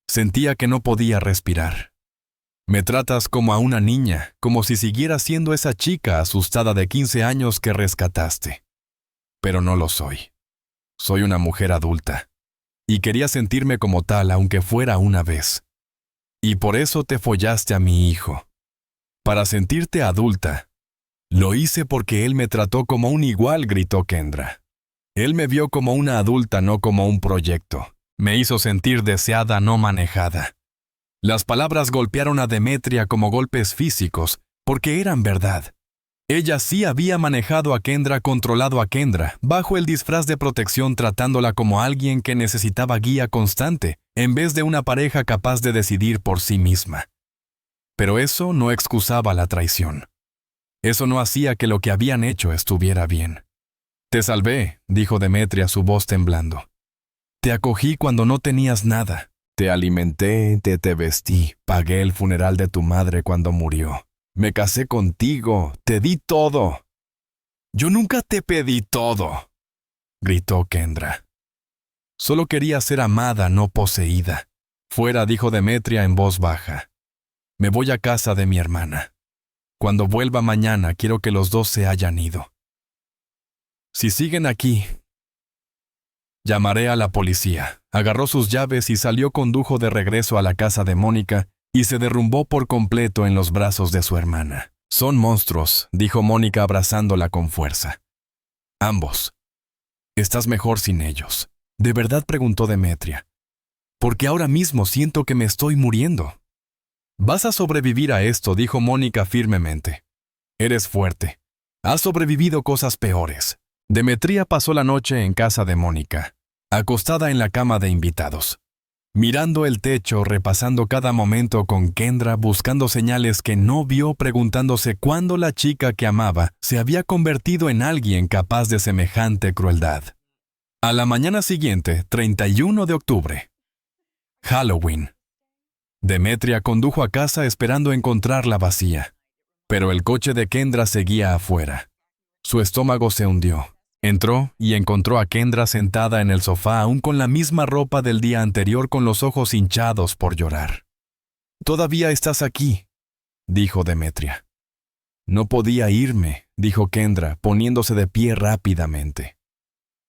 Sentía que no podía respirar. «Me tratas como a una niña, como si siguiera siendo esa chica asustada de 15 años que rescataste. Pero no lo soy. Soy una mujer adulta. Y quería sentirme como tal, aunque fuera una vez. Y por eso te follaste a mi hijo. Para sentirte adulta». «Lo hice porque él me trató como un igual», gritó Kendra. «Él me vio como una adulta, no como un proyecto. Me hizo sentir deseada, no manejada». Las palabras golpearon a Demetria como golpes físicos, porque eran verdad. Ella sí había manejado a Kendra, controlado a Kendra, bajo el disfraz de protección, tratándola como alguien que necesitaba guía constante, en vez de una pareja capaz de decidir por sí misma. Pero eso no excusaba la traición. Eso no hacía que lo que habían hecho estuviera bien. «Te salvé», dijo Demetria, su voz temblando. «Te acogí cuando no tenías nada. Te alimenté, te vestí, pagué el funeral de tu madre cuando murió. Me casé contigo, te di todo». «Yo nunca te pedí todo», gritó Kendra. «Solo quería ser amada, no poseída». «Fuera», dijo Demetria en voz baja. «Me voy a casa de mi hermana. Cuando vuelva mañana, quiero que los dos se hayan ido. Si siguen aquí, llamaré a la policía». Agarró sus llaves y salió. Condujo de regreso a la casa de Mónica y se derrumbó por completo en los brazos de su hermana. «Son monstruos», dijo Mónica abrazándola con fuerza. «Ambos. ¿Estás mejor sin ellos?» «¿De verdad?», preguntó Demetria. «Porque ahora mismo siento que me estoy muriendo». «Vas a sobrevivir a esto», dijo Mónica firmemente. «Eres fuerte. Has sobrevivido cosas peores». Demetria pasó la noche en casa de Mónica, acostada en la cama de invitados, mirando el techo, repasando cada momento con Kendra, buscando señales que no vio, preguntándose cuándo la chica que amaba se había convertido en alguien capaz de semejante crueldad. A la mañana siguiente, 31 de octubre. Halloween. Demetria condujo a casa esperando encontrarla vacía, pero el coche de Kendra seguía afuera. Su estómago se hundió. Entró y encontró a Kendra sentada en el sofá, aún con la misma ropa del día anterior, con los ojos hinchados por llorar. «¿Todavía estás aquí?», dijo Demetria. «No podía irme», dijo Kendra, poniéndose de pie rápidamente.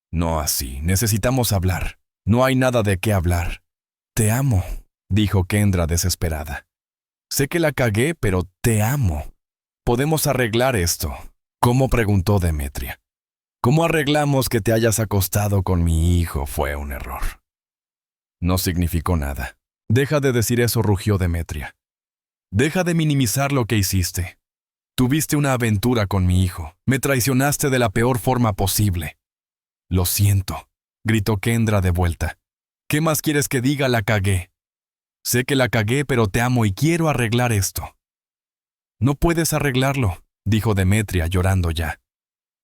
«No así, necesitamos hablar. No hay nada de qué hablar». «Te amo», dijo Kendra desesperada. «Sé que la cagué, pero te amo. Podemos arreglar esto». «¿Cómo?», preguntó Demetria. «¿Cómo arreglamos que te hayas acostado con mi hijo? Fue un error». «No significó nada». «Deja de decir eso», rugió Demetria. «Deja de minimizar lo que hiciste. Tuviste una aventura con mi hijo. Me traicionaste de la peor forma posible». «Lo siento», gritó Kendra de vuelta. «¿Qué más quieres que diga? La cagué. Sé que la cagué, pero te amo y quiero arreglar esto». «No puedes arreglarlo», dijo Demetria, llorando ya.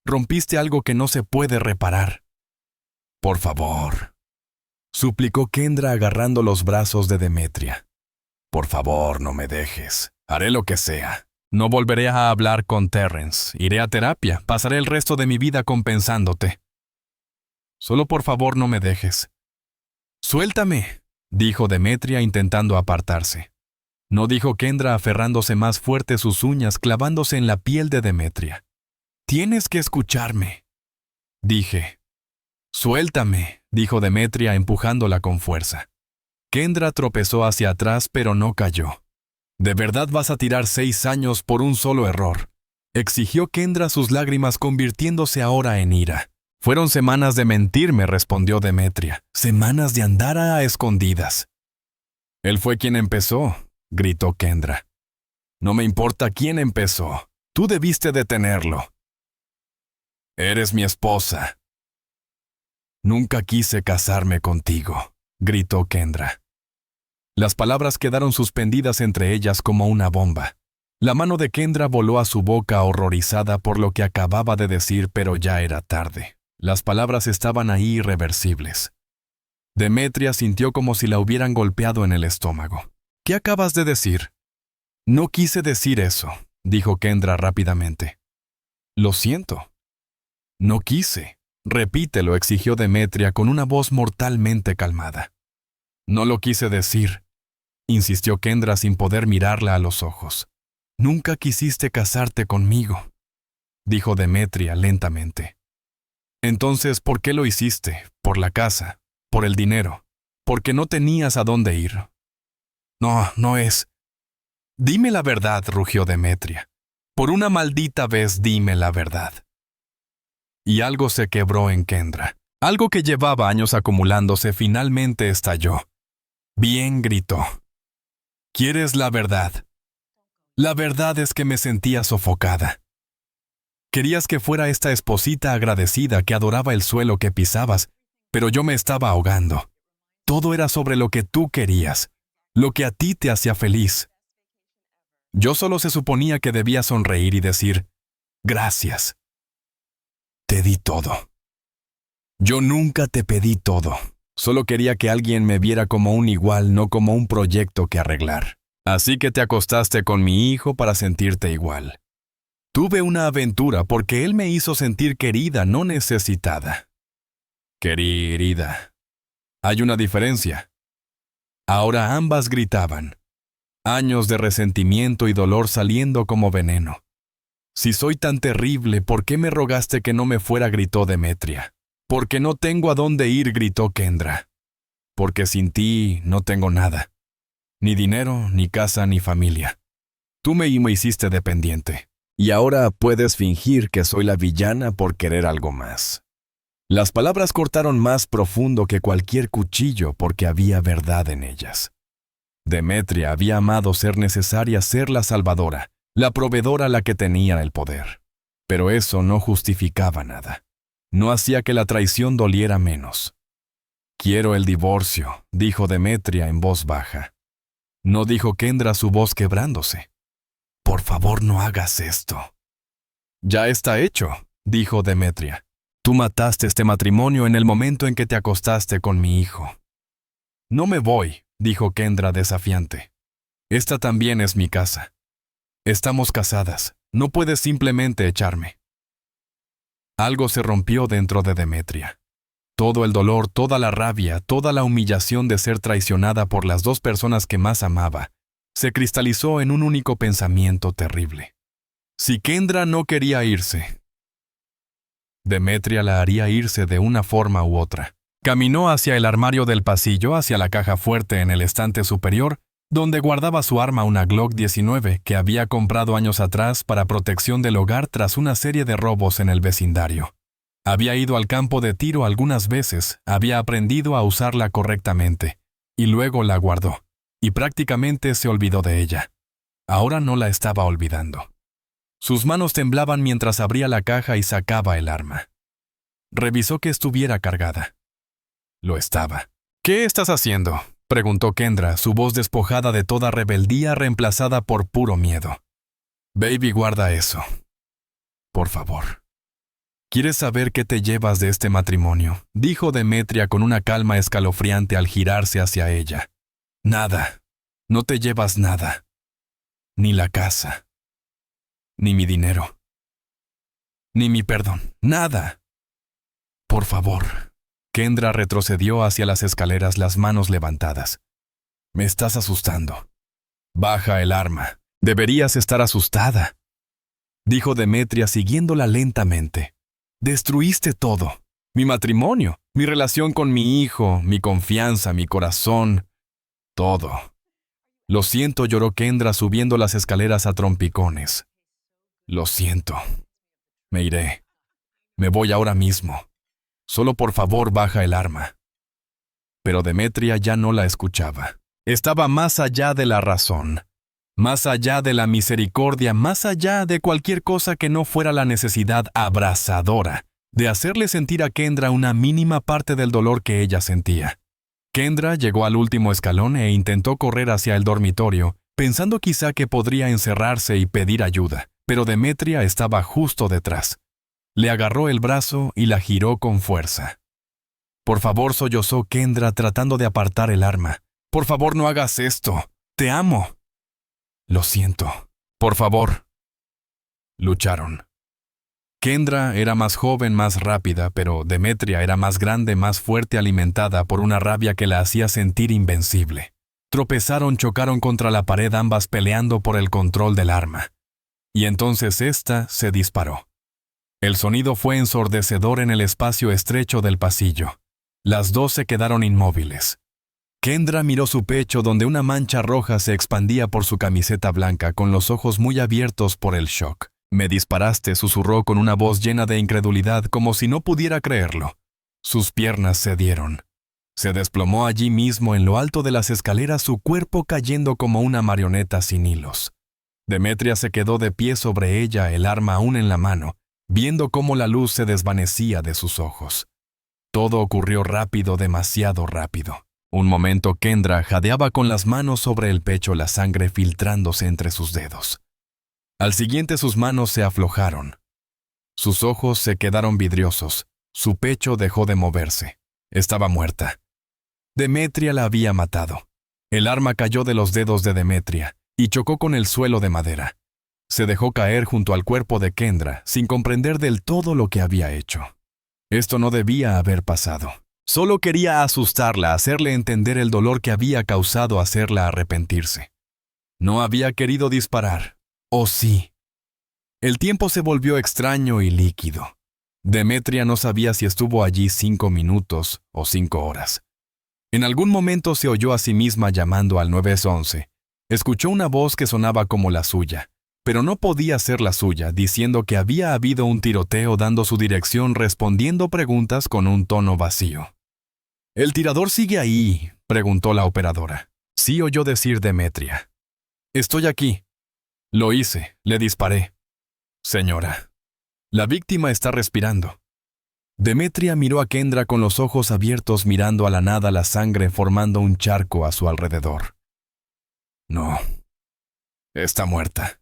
«Rompiste algo que no se puede reparar». «Por favor», suplicó Kendra agarrando los brazos de Demetria. «Por favor, no me dejes. Haré lo que sea. No volveré a hablar con Terrence. Iré a terapia. Pasaré el resto de mi vida compensándote. Solo por favor no me dejes». «Suéltame», dijo Demetria intentando apartarse. «No», dijo Kendra aferrándose más fuerte, sus uñas clavándose en la piel de Demetria. «Tienes que escucharme», dije. «Suéltame», dijo Demetria empujándola con fuerza. Kendra tropezó hacia atrás, pero no cayó. «¿De verdad vas a tirar 6 años por un solo error?», exigió Kendra, sus lágrimas convirtiéndose ahora en ira. «Fueron semanas de mentirme», respondió Demetria. «Semanas de andar a escondidas». «Él fue quien empezó», gritó Kendra. «No me importa quién empezó. Tú debiste detenerlo». «Eres mi esposa». «Nunca quise casarme contigo», gritó Kendra. Las palabras quedaron suspendidas entre ellas como una bomba. La mano de Kendra voló a su boca, horrorizada por lo que acababa de decir, pero ya era tarde. Las palabras estaban ahí, irreversibles. Demetria sintió como si la hubieran golpeado en el estómago. «¿Qué acabas de decir?» «No quise decir eso», dijo Kendra rápidamente. «Lo siento». «No quise». «Repítelo», exigió Demetria con una voz mortalmente calmada. «No lo quise decir», insistió Kendra sin poder mirarla a los ojos. «Nunca quisiste casarte conmigo», dijo Demetria lentamente. «Entonces, ¿por qué lo hiciste? ¿Por la casa? ¿Por el dinero? ¿Porque no tenías a dónde ir?» «No, no es». «Dime la verdad», rugió Demetria. «Por una maldita vez, dime la verdad». Y algo se quebró en Kendra. Algo que llevaba años acumulándose finalmente estalló. «Bien», gritó. «¿Quieres la verdad?» «La verdad es que me sentía sofocada. Querías que fuera esta esposita agradecida que adoraba el suelo que pisabas, pero yo me estaba ahogando. Todo era sobre lo que tú querías, lo que a ti te hacía feliz. Yo solo se suponía que debía sonreír y decir, gracias. Te di todo. Yo nunca te pedí todo. Solo quería que alguien me viera como un igual, no como un proyecto que arreglar. Así que te acostaste con mi hijo para sentirte igual. Tuve una aventura porque él me hizo sentir querida, no necesitada. Querida. Hay una diferencia. Ahora ambas gritaban. Años de resentimiento y dolor saliendo como veneno. Si soy tan terrible, ¿por qué me rogaste que no me fuera?, gritó Demetria. Porque no tengo a dónde ir, gritó Kendra. Porque sin ti no tengo nada. Ni dinero, ni casa, ni familia. Tú me hiciste dependiente. Y ahora puedes fingir que soy la villana por querer algo más. Las palabras cortaron más profundo que cualquier cuchillo porque había verdad en ellas. Demetria había amado ser necesaria, ser la salvadora, la proveedora, la que tenía el poder. Pero eso no justificaba nada. No hacía que la traición doliera menos. Quiero el divorcio, dijo Demetria en voz baja. No dijo Kendra, su voz quebrándose. Por favor, no hagas esto. Ya está hecho, dijo Demetria. Tú mataste este matrimonio en el momento en que te acostaste con mi hijo. No me voy, dijo Kendra desafiante. Esta también es mi casa. Estamos casadas. No puedes simplemente echarme. Algo se rompió dentro de Demetria. Todo el dolor, toda la rabia, toda la humillación de ser traicionada por las dos personas que más amaba, se cristalizó en un único pensamiento terrible. Si Kendra no quería irse, Demetria la haría irse de una forma u otra. Caminó hacia el armario del pasillo, hacia la caja fuerte en el estante superior, donde guardaba su arma, una Glock 19 que había comprado años atrás para protección del hogar tras una serie de robos en el vecindario. Había ido al campo de tiro algunas veces, había aprendido a usarla correctamente, y luego la guardó, y prácticamente se olvidó de ella. Ahora no la estaba olvidando. Sus manos temblaban mientras abría la caja y sacaba el arma. Revisó que estuviera cargada. Lo estaba. ¿Qué estás haciendo?, preguntó Kendra, su voz despojada de toda rebeldía reemplazada por puro miedo. Baby, guarda eso. Por favor. ¿Quieres saber qué te llevas de este matrimonio?, dijo Demetria con una calma escalofriante al girarse hacia ella. Nada. No te llevas nada. Ni la casa. Ni mi dinero. Ni mi perdón. Nada. Por favor. Kendra retrocedió hacia las escaleras, las manos levantadas. Me estás asustando. Baja el arma. Deberías estar asustada, dijo Demetria siguiéndola lentamente. Destruiste todo. Mi matrimonio, mi relación con mi hijo, mi confianza, mi corazón. Todo. Lo siento, lloró Kendra subiendo las escaleras a trompicones. Lo siento. Me iré. Me voy ahora mismo. Solo por favor baja el arma. Pero Demetria ya no la escuchaba. Estaba más allá de la razón, más allá de la misericordia, más allá de cualquier cosa que no fuera la necesidad abrasadora de hacerle sentir a Kendra una mínima parte del dolor que ella sentía. Kendra llegó al último escalón e intentó correr hacia el dormitorio, pensando quizá que podría encerrarse y pedir ayuda, pero Demetria estaba justo detrás. Le agarró el brazo y la giró con fuerza. Por favor, sollozó Kendra tratando de apartar el arma. Por favor, no hagas esto. Te amo. Lo siento. Por favor. Lucharon. Kendra era más joven, más rápida, pero Demetria era más grande, más fuerte, alimentada por una rabia que la hacía sentir invencible. Tropezaron, chocaron contra la pared, ambas peleando por el control del arma. Y entonces ésta se disparó. El sonido fue ensordecedor en el espacio estrecho del pasillo. Las dos se quedaron inmóviles. Kendra miró su pecho donde una mancha roja se expandía por su camiseta blanca con los ojos muy abiertos por el shock. Me disparaste, susurró con una voz llena de incredulidad como si no pudiera creerlo. Sus piernas cedieron. Se desplomó allí mismo en lo alto de las escaleras, su cuerpo cayendo como una marioneta sin hilos. Demetria se quedó de pie sobre ella, el arma aún en la mano, viendo cómo la luz se desvanecía de sus ojos. Todo ocurrió rápido, demasiado rápido. Un momento Kendra jadeaba con las manos sobre el pecho, la sangre filtrándose entre sus dedos. Al siguiente sus manos se aflojaron. Sus ojos se quedaron vidriosos. Su pecho dejó de moverse. Estaba muerta. Demetria la había matado. El arma cayó de los dedos de Demetria y chocó con el suelo de madera. Se dejó caer junto al cuerpo de Kendra sin comprender del todo lo que había hecho. Esto no debía haber pasado. Solo quería asustarla, hacerle entender el dolor que había causado hacerla arrepentirse. No había querido disparar. ¿O sí? El tiempo se volvió extraño y líquido. Demetria no sabía si estuvo allí 5 minutos o 5 horas. En algún momento se oyó a sí misma llamando al 911. Escuchó una voz que sonaba como la suya, pero no podía ser la suya, diciendo que había habido un tiroteo, dando su dirección, respondiendo preguntas con un tono vacío. «¿El tirador sigue ahí?», preguntó la operadora. Sí oyó decir Demetria. «Estoy aquí». «Lo hice, le disparé». «Señora, la víctima está respirando». Demetria miró a Kendra con los ojos abiertos, mirando a la nada, la sangre formando un charco a su alrededor. «No, está muerta».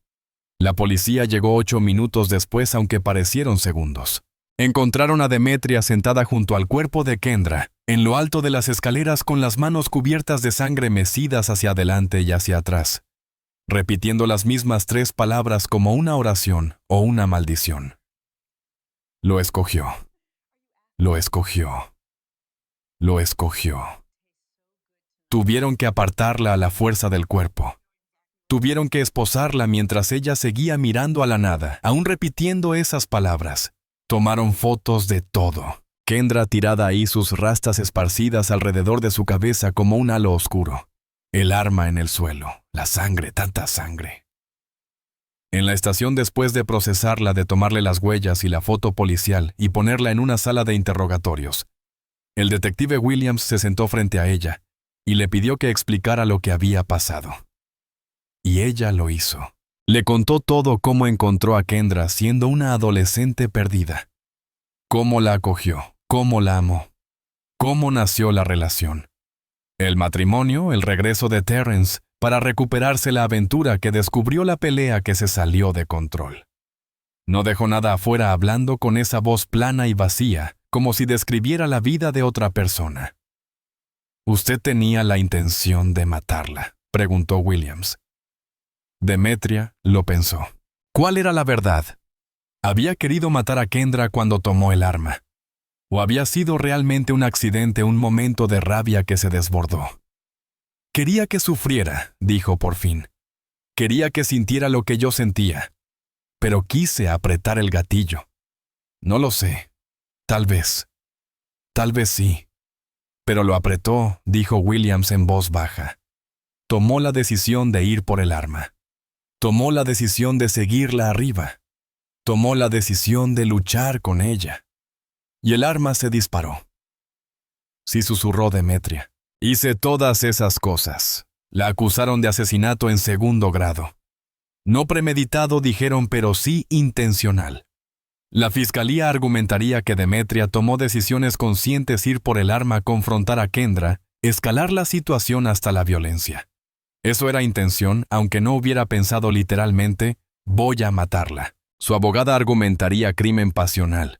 La policía llegó 8 minutos después, aunque parecieron segundos. Encontraron a Demetria sentada junto al cuerpo de Kendra, en lo alto de las escaleras, con las manos cubiertas de sangre, mecidas hacia adelante y hacia atrás, repitiendo las mismas 3 palabras como una oración o una maldición. Lo escogió. Lo escogió. Lo escogió. Tuvieron que apartarla a la fuerza del cuerpo. Tuvieron que esposarla mientras ella seguía mirando a la nada, aún repitiendo esas palabras. Tomaron fotos de todo. Kendra tirada ahí, sus rastas esparcidas alrededor de su cabeza como un halo oscuro. El arma en el suelo, la sangre, tanta sangre. En la estación, después de procesarla, de tomarle las huellas y la foto policial y ponerla en una sala de interrogatorios, el detective Williams se sentó frente a ella y le pidió que explicara lo que había pasado. Y ella lo hizo. Le contó todo: cómo encontró a Kendra siendo una adolescente perdida, cómo la acogió, cómo la amó, cómo nació la relación, el matrimonio, el regreso de Terrence para recuperarse, la aventura que descubrió, la pelea que se salió de control. No dejó nada afuera, hablando con esa voz plana y vacía, como si describiera la vida de otra persona. «¿Usted tenía la intención de matarla?», preguntó Williams. Demetria lo pensó. ¿Cuál era la verdad? ¿Había querido matar a Kendra cuando tomó el arma? ¿O había sido realmente un accidente, un momento de rabia que se desbordó? «Quería que sufriera», dijo por fin. «Quería que sintiera lo que yo sentía. Pero quise apretar el gatillo. No lo sé. Tal vez. Tal vez sí. Pero lo apretó», dijo Williams en voz baja. «Tomó la decisión de ir por el arma. Tomó la decisión de seguirla arriba. Tomó la decisión de luchar con ella. Y el arma se disparó». Sí, susurró Demetria. «Hice todas esas cosas». La acusaron de asesinato en 2º grado. No premeditado, dijeron, pero sí intencional. La fiscalía argumentaría que Demetria tomó decisiones conscientes: ir por el arma, confrontar a Kendra, escalar la situación hasta la violencia. Eso era intención, aunque no hubiera pensado literalmente: voy a matarla. Su abogada argumentaría crimen pasional.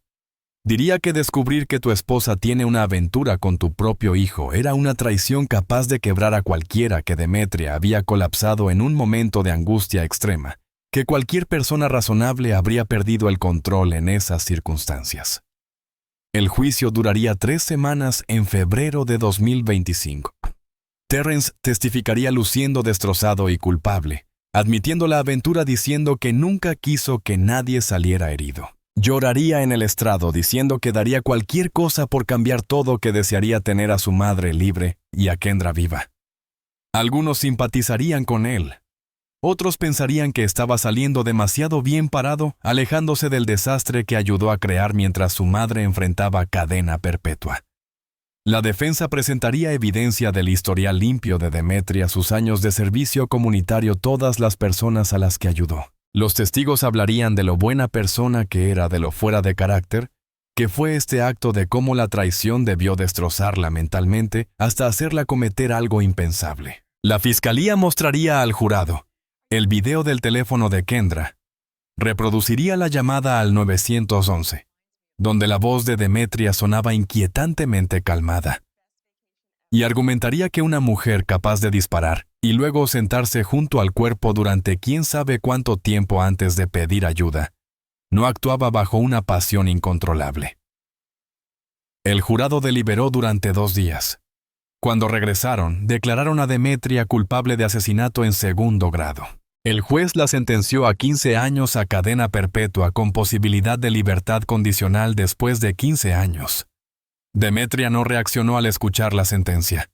Diría que descubrir que tu esposa tiene una aventura con tu propio hijo era una traición capaz de quebrar a cualquiera, que Demetria había colapsado en un momento de angustia extrema, que cualquier persona razonable habría perdido el control en esas circunstancias. El juicio duraría 3 semanas en febrero de 2025. Terrence testificaría luciendo destrozado y culpable, admitiendo la aventura, diciendo que nunca quiso que nadie saliera herido. Lloraría en el estrado, diciendo que daría cualquier cosa por cambiar todo, que desearía tener a su madre libre y a Kendra viva. Algunos simpatizarían con él. Otros pensarían que estaba saliendo demasiado bien parado, alejándose del desastre que ayudó a crear mientras su madre enfrentaba cadena perpetua. La defensa presentaría evidencia del historial limpio de Demetria, sus años de servicio comunitario, todas las personas a las que ayudó. Los testigos hablarían de lo buena persona que era, de lo fuera de carácter, que fue este acto, de cómo la traición debió destrozarla mentalmente hasta hacerla cometer algo impensable. La fiscalía mostraría al jurado el video del teléfono de Kendra. Reproduciría la llamada al 911, donde la voz de Demetria sonaba inquietantemente calmada. Y argumentaría que una mujer capaz de disparar y luego sentarse junto al cuerpo durante quién sabe cuánto tiempo antes de pedir ayuda, no actuaba bajo una pasión incontrolable. El jurado deliberó durante 2 días. Cuando regresaron, declararon a Demetria culpable de asesinato en 2º grado. El juez la sentenció a 15 años a cadena perpetua con posibilidad de libertad condicional después de 15 años. Demetria no reaccionó al escuchar la sentencia.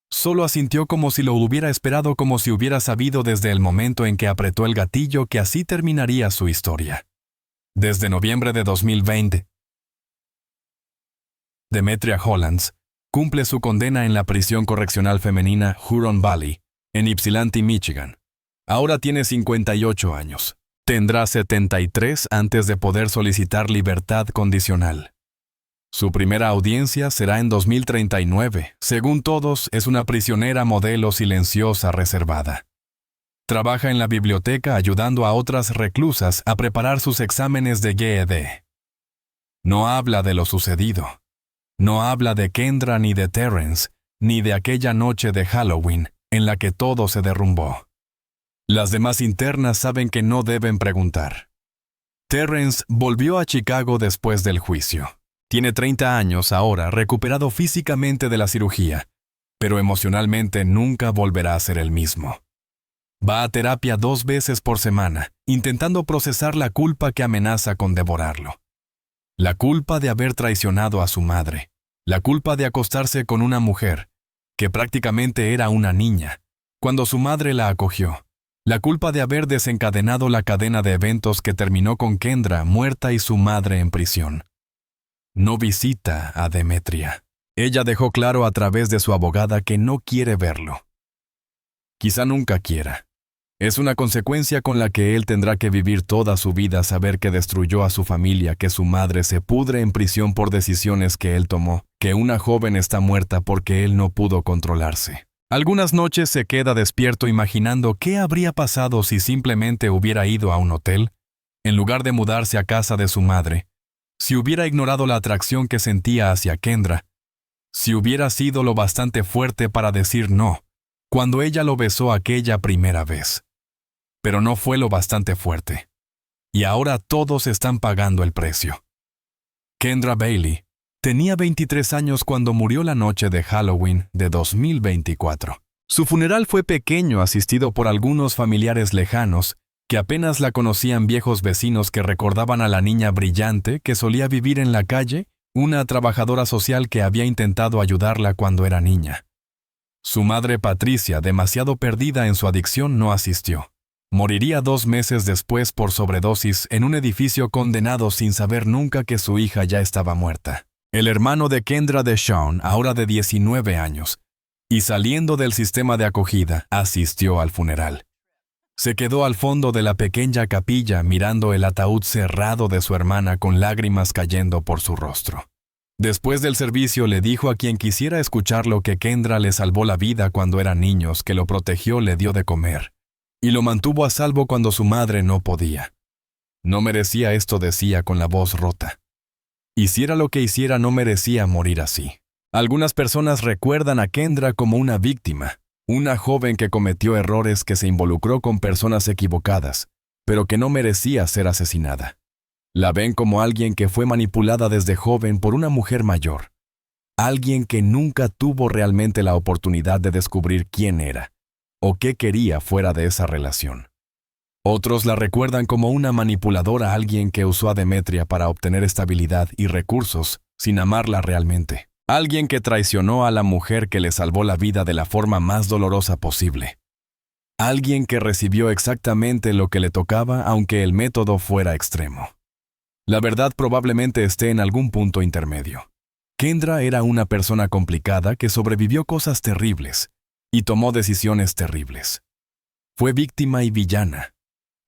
Solo asintió como si lo hubiera esperado, como si hubiera sabido desde el momento en que apretó el gatillo que así terminaría su historia. Desde noviembre de 2020, Demetria Hollands cumple su condena en la prisión correccional femenina Huron Valley, en Ypsilanti, Michigan. Ahora tiene 58 años. Tendrá 73 antes de poder solicitar libertad condicional. Su primera audiencia será en 2039. Según todos, es una prisionera modelo silenciosa, reservada. Trabaja en la biblioteca ayudando a otras reclusas a preparar sus exámenes de GED. No habla de lo sucedido. No habla de Kendra ni de Terrence, ni de aquella noche de Halloween en la que todo se derrumbó. Las demás internas saben que no deben preguntar. Terrence volvió a Chicago después del juicio. Tiene 30 años ahora, recuperado físicamente de la cirugía, pero emocionalmente nunca volverá a ser el mismo. Va a terapia 2 veces por semana, intentando procesar la culpa que amenaza con devorarlo. La culpa de haber traicionado a su madre, la culpa de acostarse con una mujer, que prácticamente era una niña, cuando su madre la acogió, la culpa de haber desencadenado la cadena de eventos que terminó con Kendra muerta y su madre en prisión. No visita a Demetria. Ella dejó claro a través de su abogada que no quiere verlo. Quizá nunca quiera. Es una consecuencia con la que él tendrá que vivir toda su vida, saber que destruyó a su familia, que su madre se pudre en prisión por decisiones que él tomó, que una joven está muerta porque él no pudo controlarse. Algunas noches se queda despierto imaginando qué habría pasado si simplemente hubiera ido a un hotel, en lugar de mudarse a casa de su madre, si hubiera ignorado la atracción que sentía hacia Kendra, si hubiera sido lo bastante fuerte para decir no, cuando ella lo besó aquella primera vez. Pero no fue lo bastante fuerte. Y ahora todos están pagando el precio. Kendra Bailey tenía 23 años cuando murió la noche de Halloween de 2024. Su funeral fue pequeño, asistido por algunos familiares lejanos, que apenas la conocían, viejos vecinos que recordaban a la niña brillante que solía vivir en la calle, una trabajadora social que había intentado ayudarla cuando era niña. Su madre Patricia, demasiado perdida en su adicción, no asistió. Moriría 2 meses después por sobredosis en un edificio condenado sin saber nunca que su hija ya estaba muerta. El hermano de Kendra, Deshaun, ahora de 19 años, y saliendo del sistema de acogida, asistió al funeral. Se quedó al fondo de la pequeña capilla mirando el ataúd cerrado de su hermana con lágrimas cayendo por su rostro. Después del servicio le dijo a quien quisiera escucharlo que Kendra le salvó la vida cuando eran niños, que lo protegió, le dio de comer, y lo mantuvo a salvo cuando su madre no podía. No merecía esto, decía con la voz rota. Hiciera lo que hiciera, no merecía morir así. Algunas personas recuerdan a Kendra como una víctima, una joven que cometió errores, que se involucró con personas equivocadas, pero que no merecía ser asesinada. La ven como alguien que fue manipulada desde joven por una mujer mayor, alguien que nunca tuvo realmente la oportunidad de descubrir quién era o qué quería fuera de esa relación. Otros la recuerdan como una manipuladora, alguien que usó a Demetria para obtener estabilidad y recursos sin amarla realmente. Alguien que traicionó a la mujer que le salvó la vida de la forma más dolorosa posible. Alguien que recibió exactamente lo que le tocaba, aunque el método fuera extremo. La verdad probablemente esté en algún punto intermedio. Kendra era una persona complicada que sobrevivió cosas terribles y tomó decisiones terribles. Fue víctima y villana.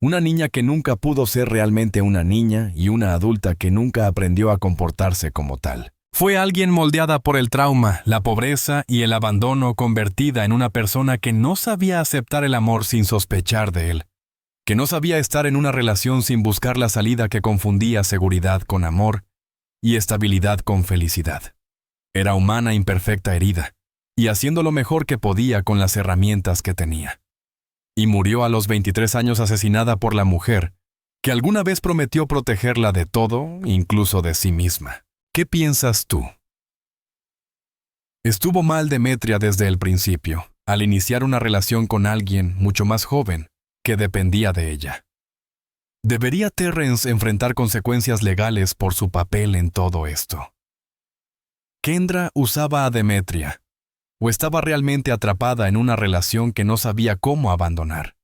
Una niña que nunca pudo ser realmente una niña y una adulta que nunca aprendió a comportarse como tal. Fue alguien moldeada por el trauma, la pobreza y el abandono, convertida en una persona que no sabía aceptar el amor sin sospechar de él, que no sabía estar en una relación sin buscar la salida, que confundía seguridad con amor y estabilidad con felicidad. Era humana, imperfecta, herida, y haciendo lo mejor que podía con las herramientas que tenía. Y murió a los 23 años asesinada por la mujer que alguna vez prometió protegerla de todo, incluso de sí misma. ¿Qué piensas tú? Estuvo mal Demetria desde el principio, al iniciar una relación con alguien mucho más joven que dependía de ella. ¿Debería Terrence enfrentar consecuencias legales por su papel en todo esto? ¿Kendra usaba a Demetria o estaba realmente atrapada en una relación que no sabía cómo abandonar?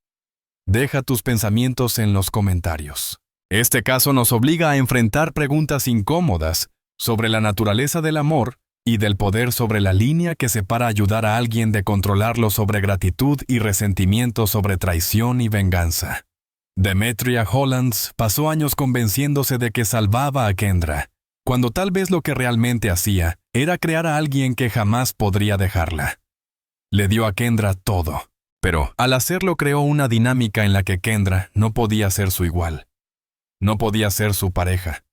Deja tus pensamientos en los comentarios. Este caso nos obliga a enfrentar preguntas incómodas sobre la naturaleza del amor y del poder, sobre la línea que separa ayudar a alguien de controlarlo, sobre gratitud y resentimiento, sobre traición y venganza. Demetria Hollands pasó años convenciéndose de que salvaba a Kendra, cuando tal vez lo que realmente hacía era crear a alguien que jamás podría dejarla. Le dio a Kendra todo, pero al hacerlo creó una dinámica en la que Kendra no podía ser su igual. No podía ser su pareja.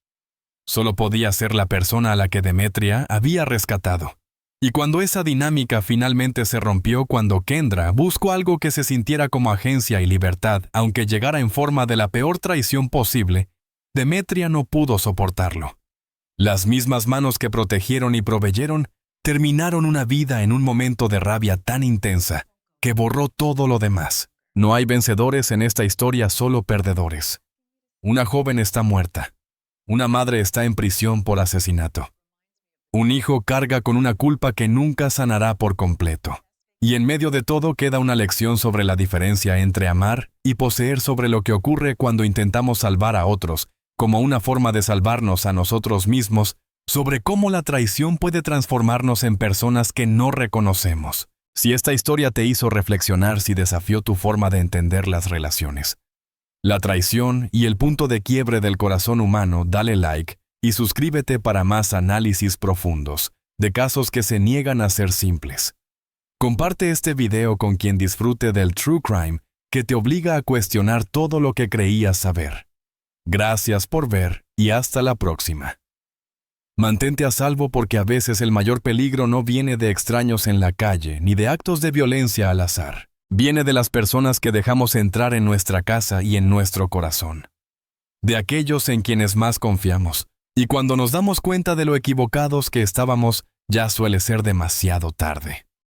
Solo podía ser la persona a la que Demetria había rescatado. Y cuando esa dinámica finalmente se rompió, cuando Kendra buscó algo que se sintiera como agencia y libertad, aunque llegara en forma de la peor traición posible, Demetria no pudo soportarlo. Las mismas manos que protegieron y proveyeron terminaron una vida en un momento de rabia tan intensa que borró todo lo demás. No hay vencedores en esta historia, solo perdedores. Una joven está muerta. Una madre está en prisión por asesinato. Un hijo carga con una culpa que nunca sanará por completo. Y en medio de todo queda una lección sobre la diferencia entre amar y poseer, sobre lo que ocurre cuando intentamos salvar a otros, como una forma de salvarnos a nosotros mismos, sobre cómo la traición puede transformarnos en personas que no reconocemos. Si esta historia te hizo reflexionar, si desafió tu forma de entender las relaciones, la traición y el punto de quiebre del corazón humano, dale like y suscríbete para más análisis profundos de casos que se niegan a ser simples. Comparte este video con quien disfrute del true crime que te obliga a cuestionar todo lo que creías saber. Gracias por ver y hasta la próxima. Mantente a salvo, porque a veces el mayor peligro no viene de extraños en la calle ni de actos de violencia al azar. Viene de las personas que dejamos entrar en nuestra casa y en nuestro corazón. De aquellos en quienes más confiamos. Y cuando nos damos cuenta de lo equivocados que estábamos, ya suele ser demasiado tarde.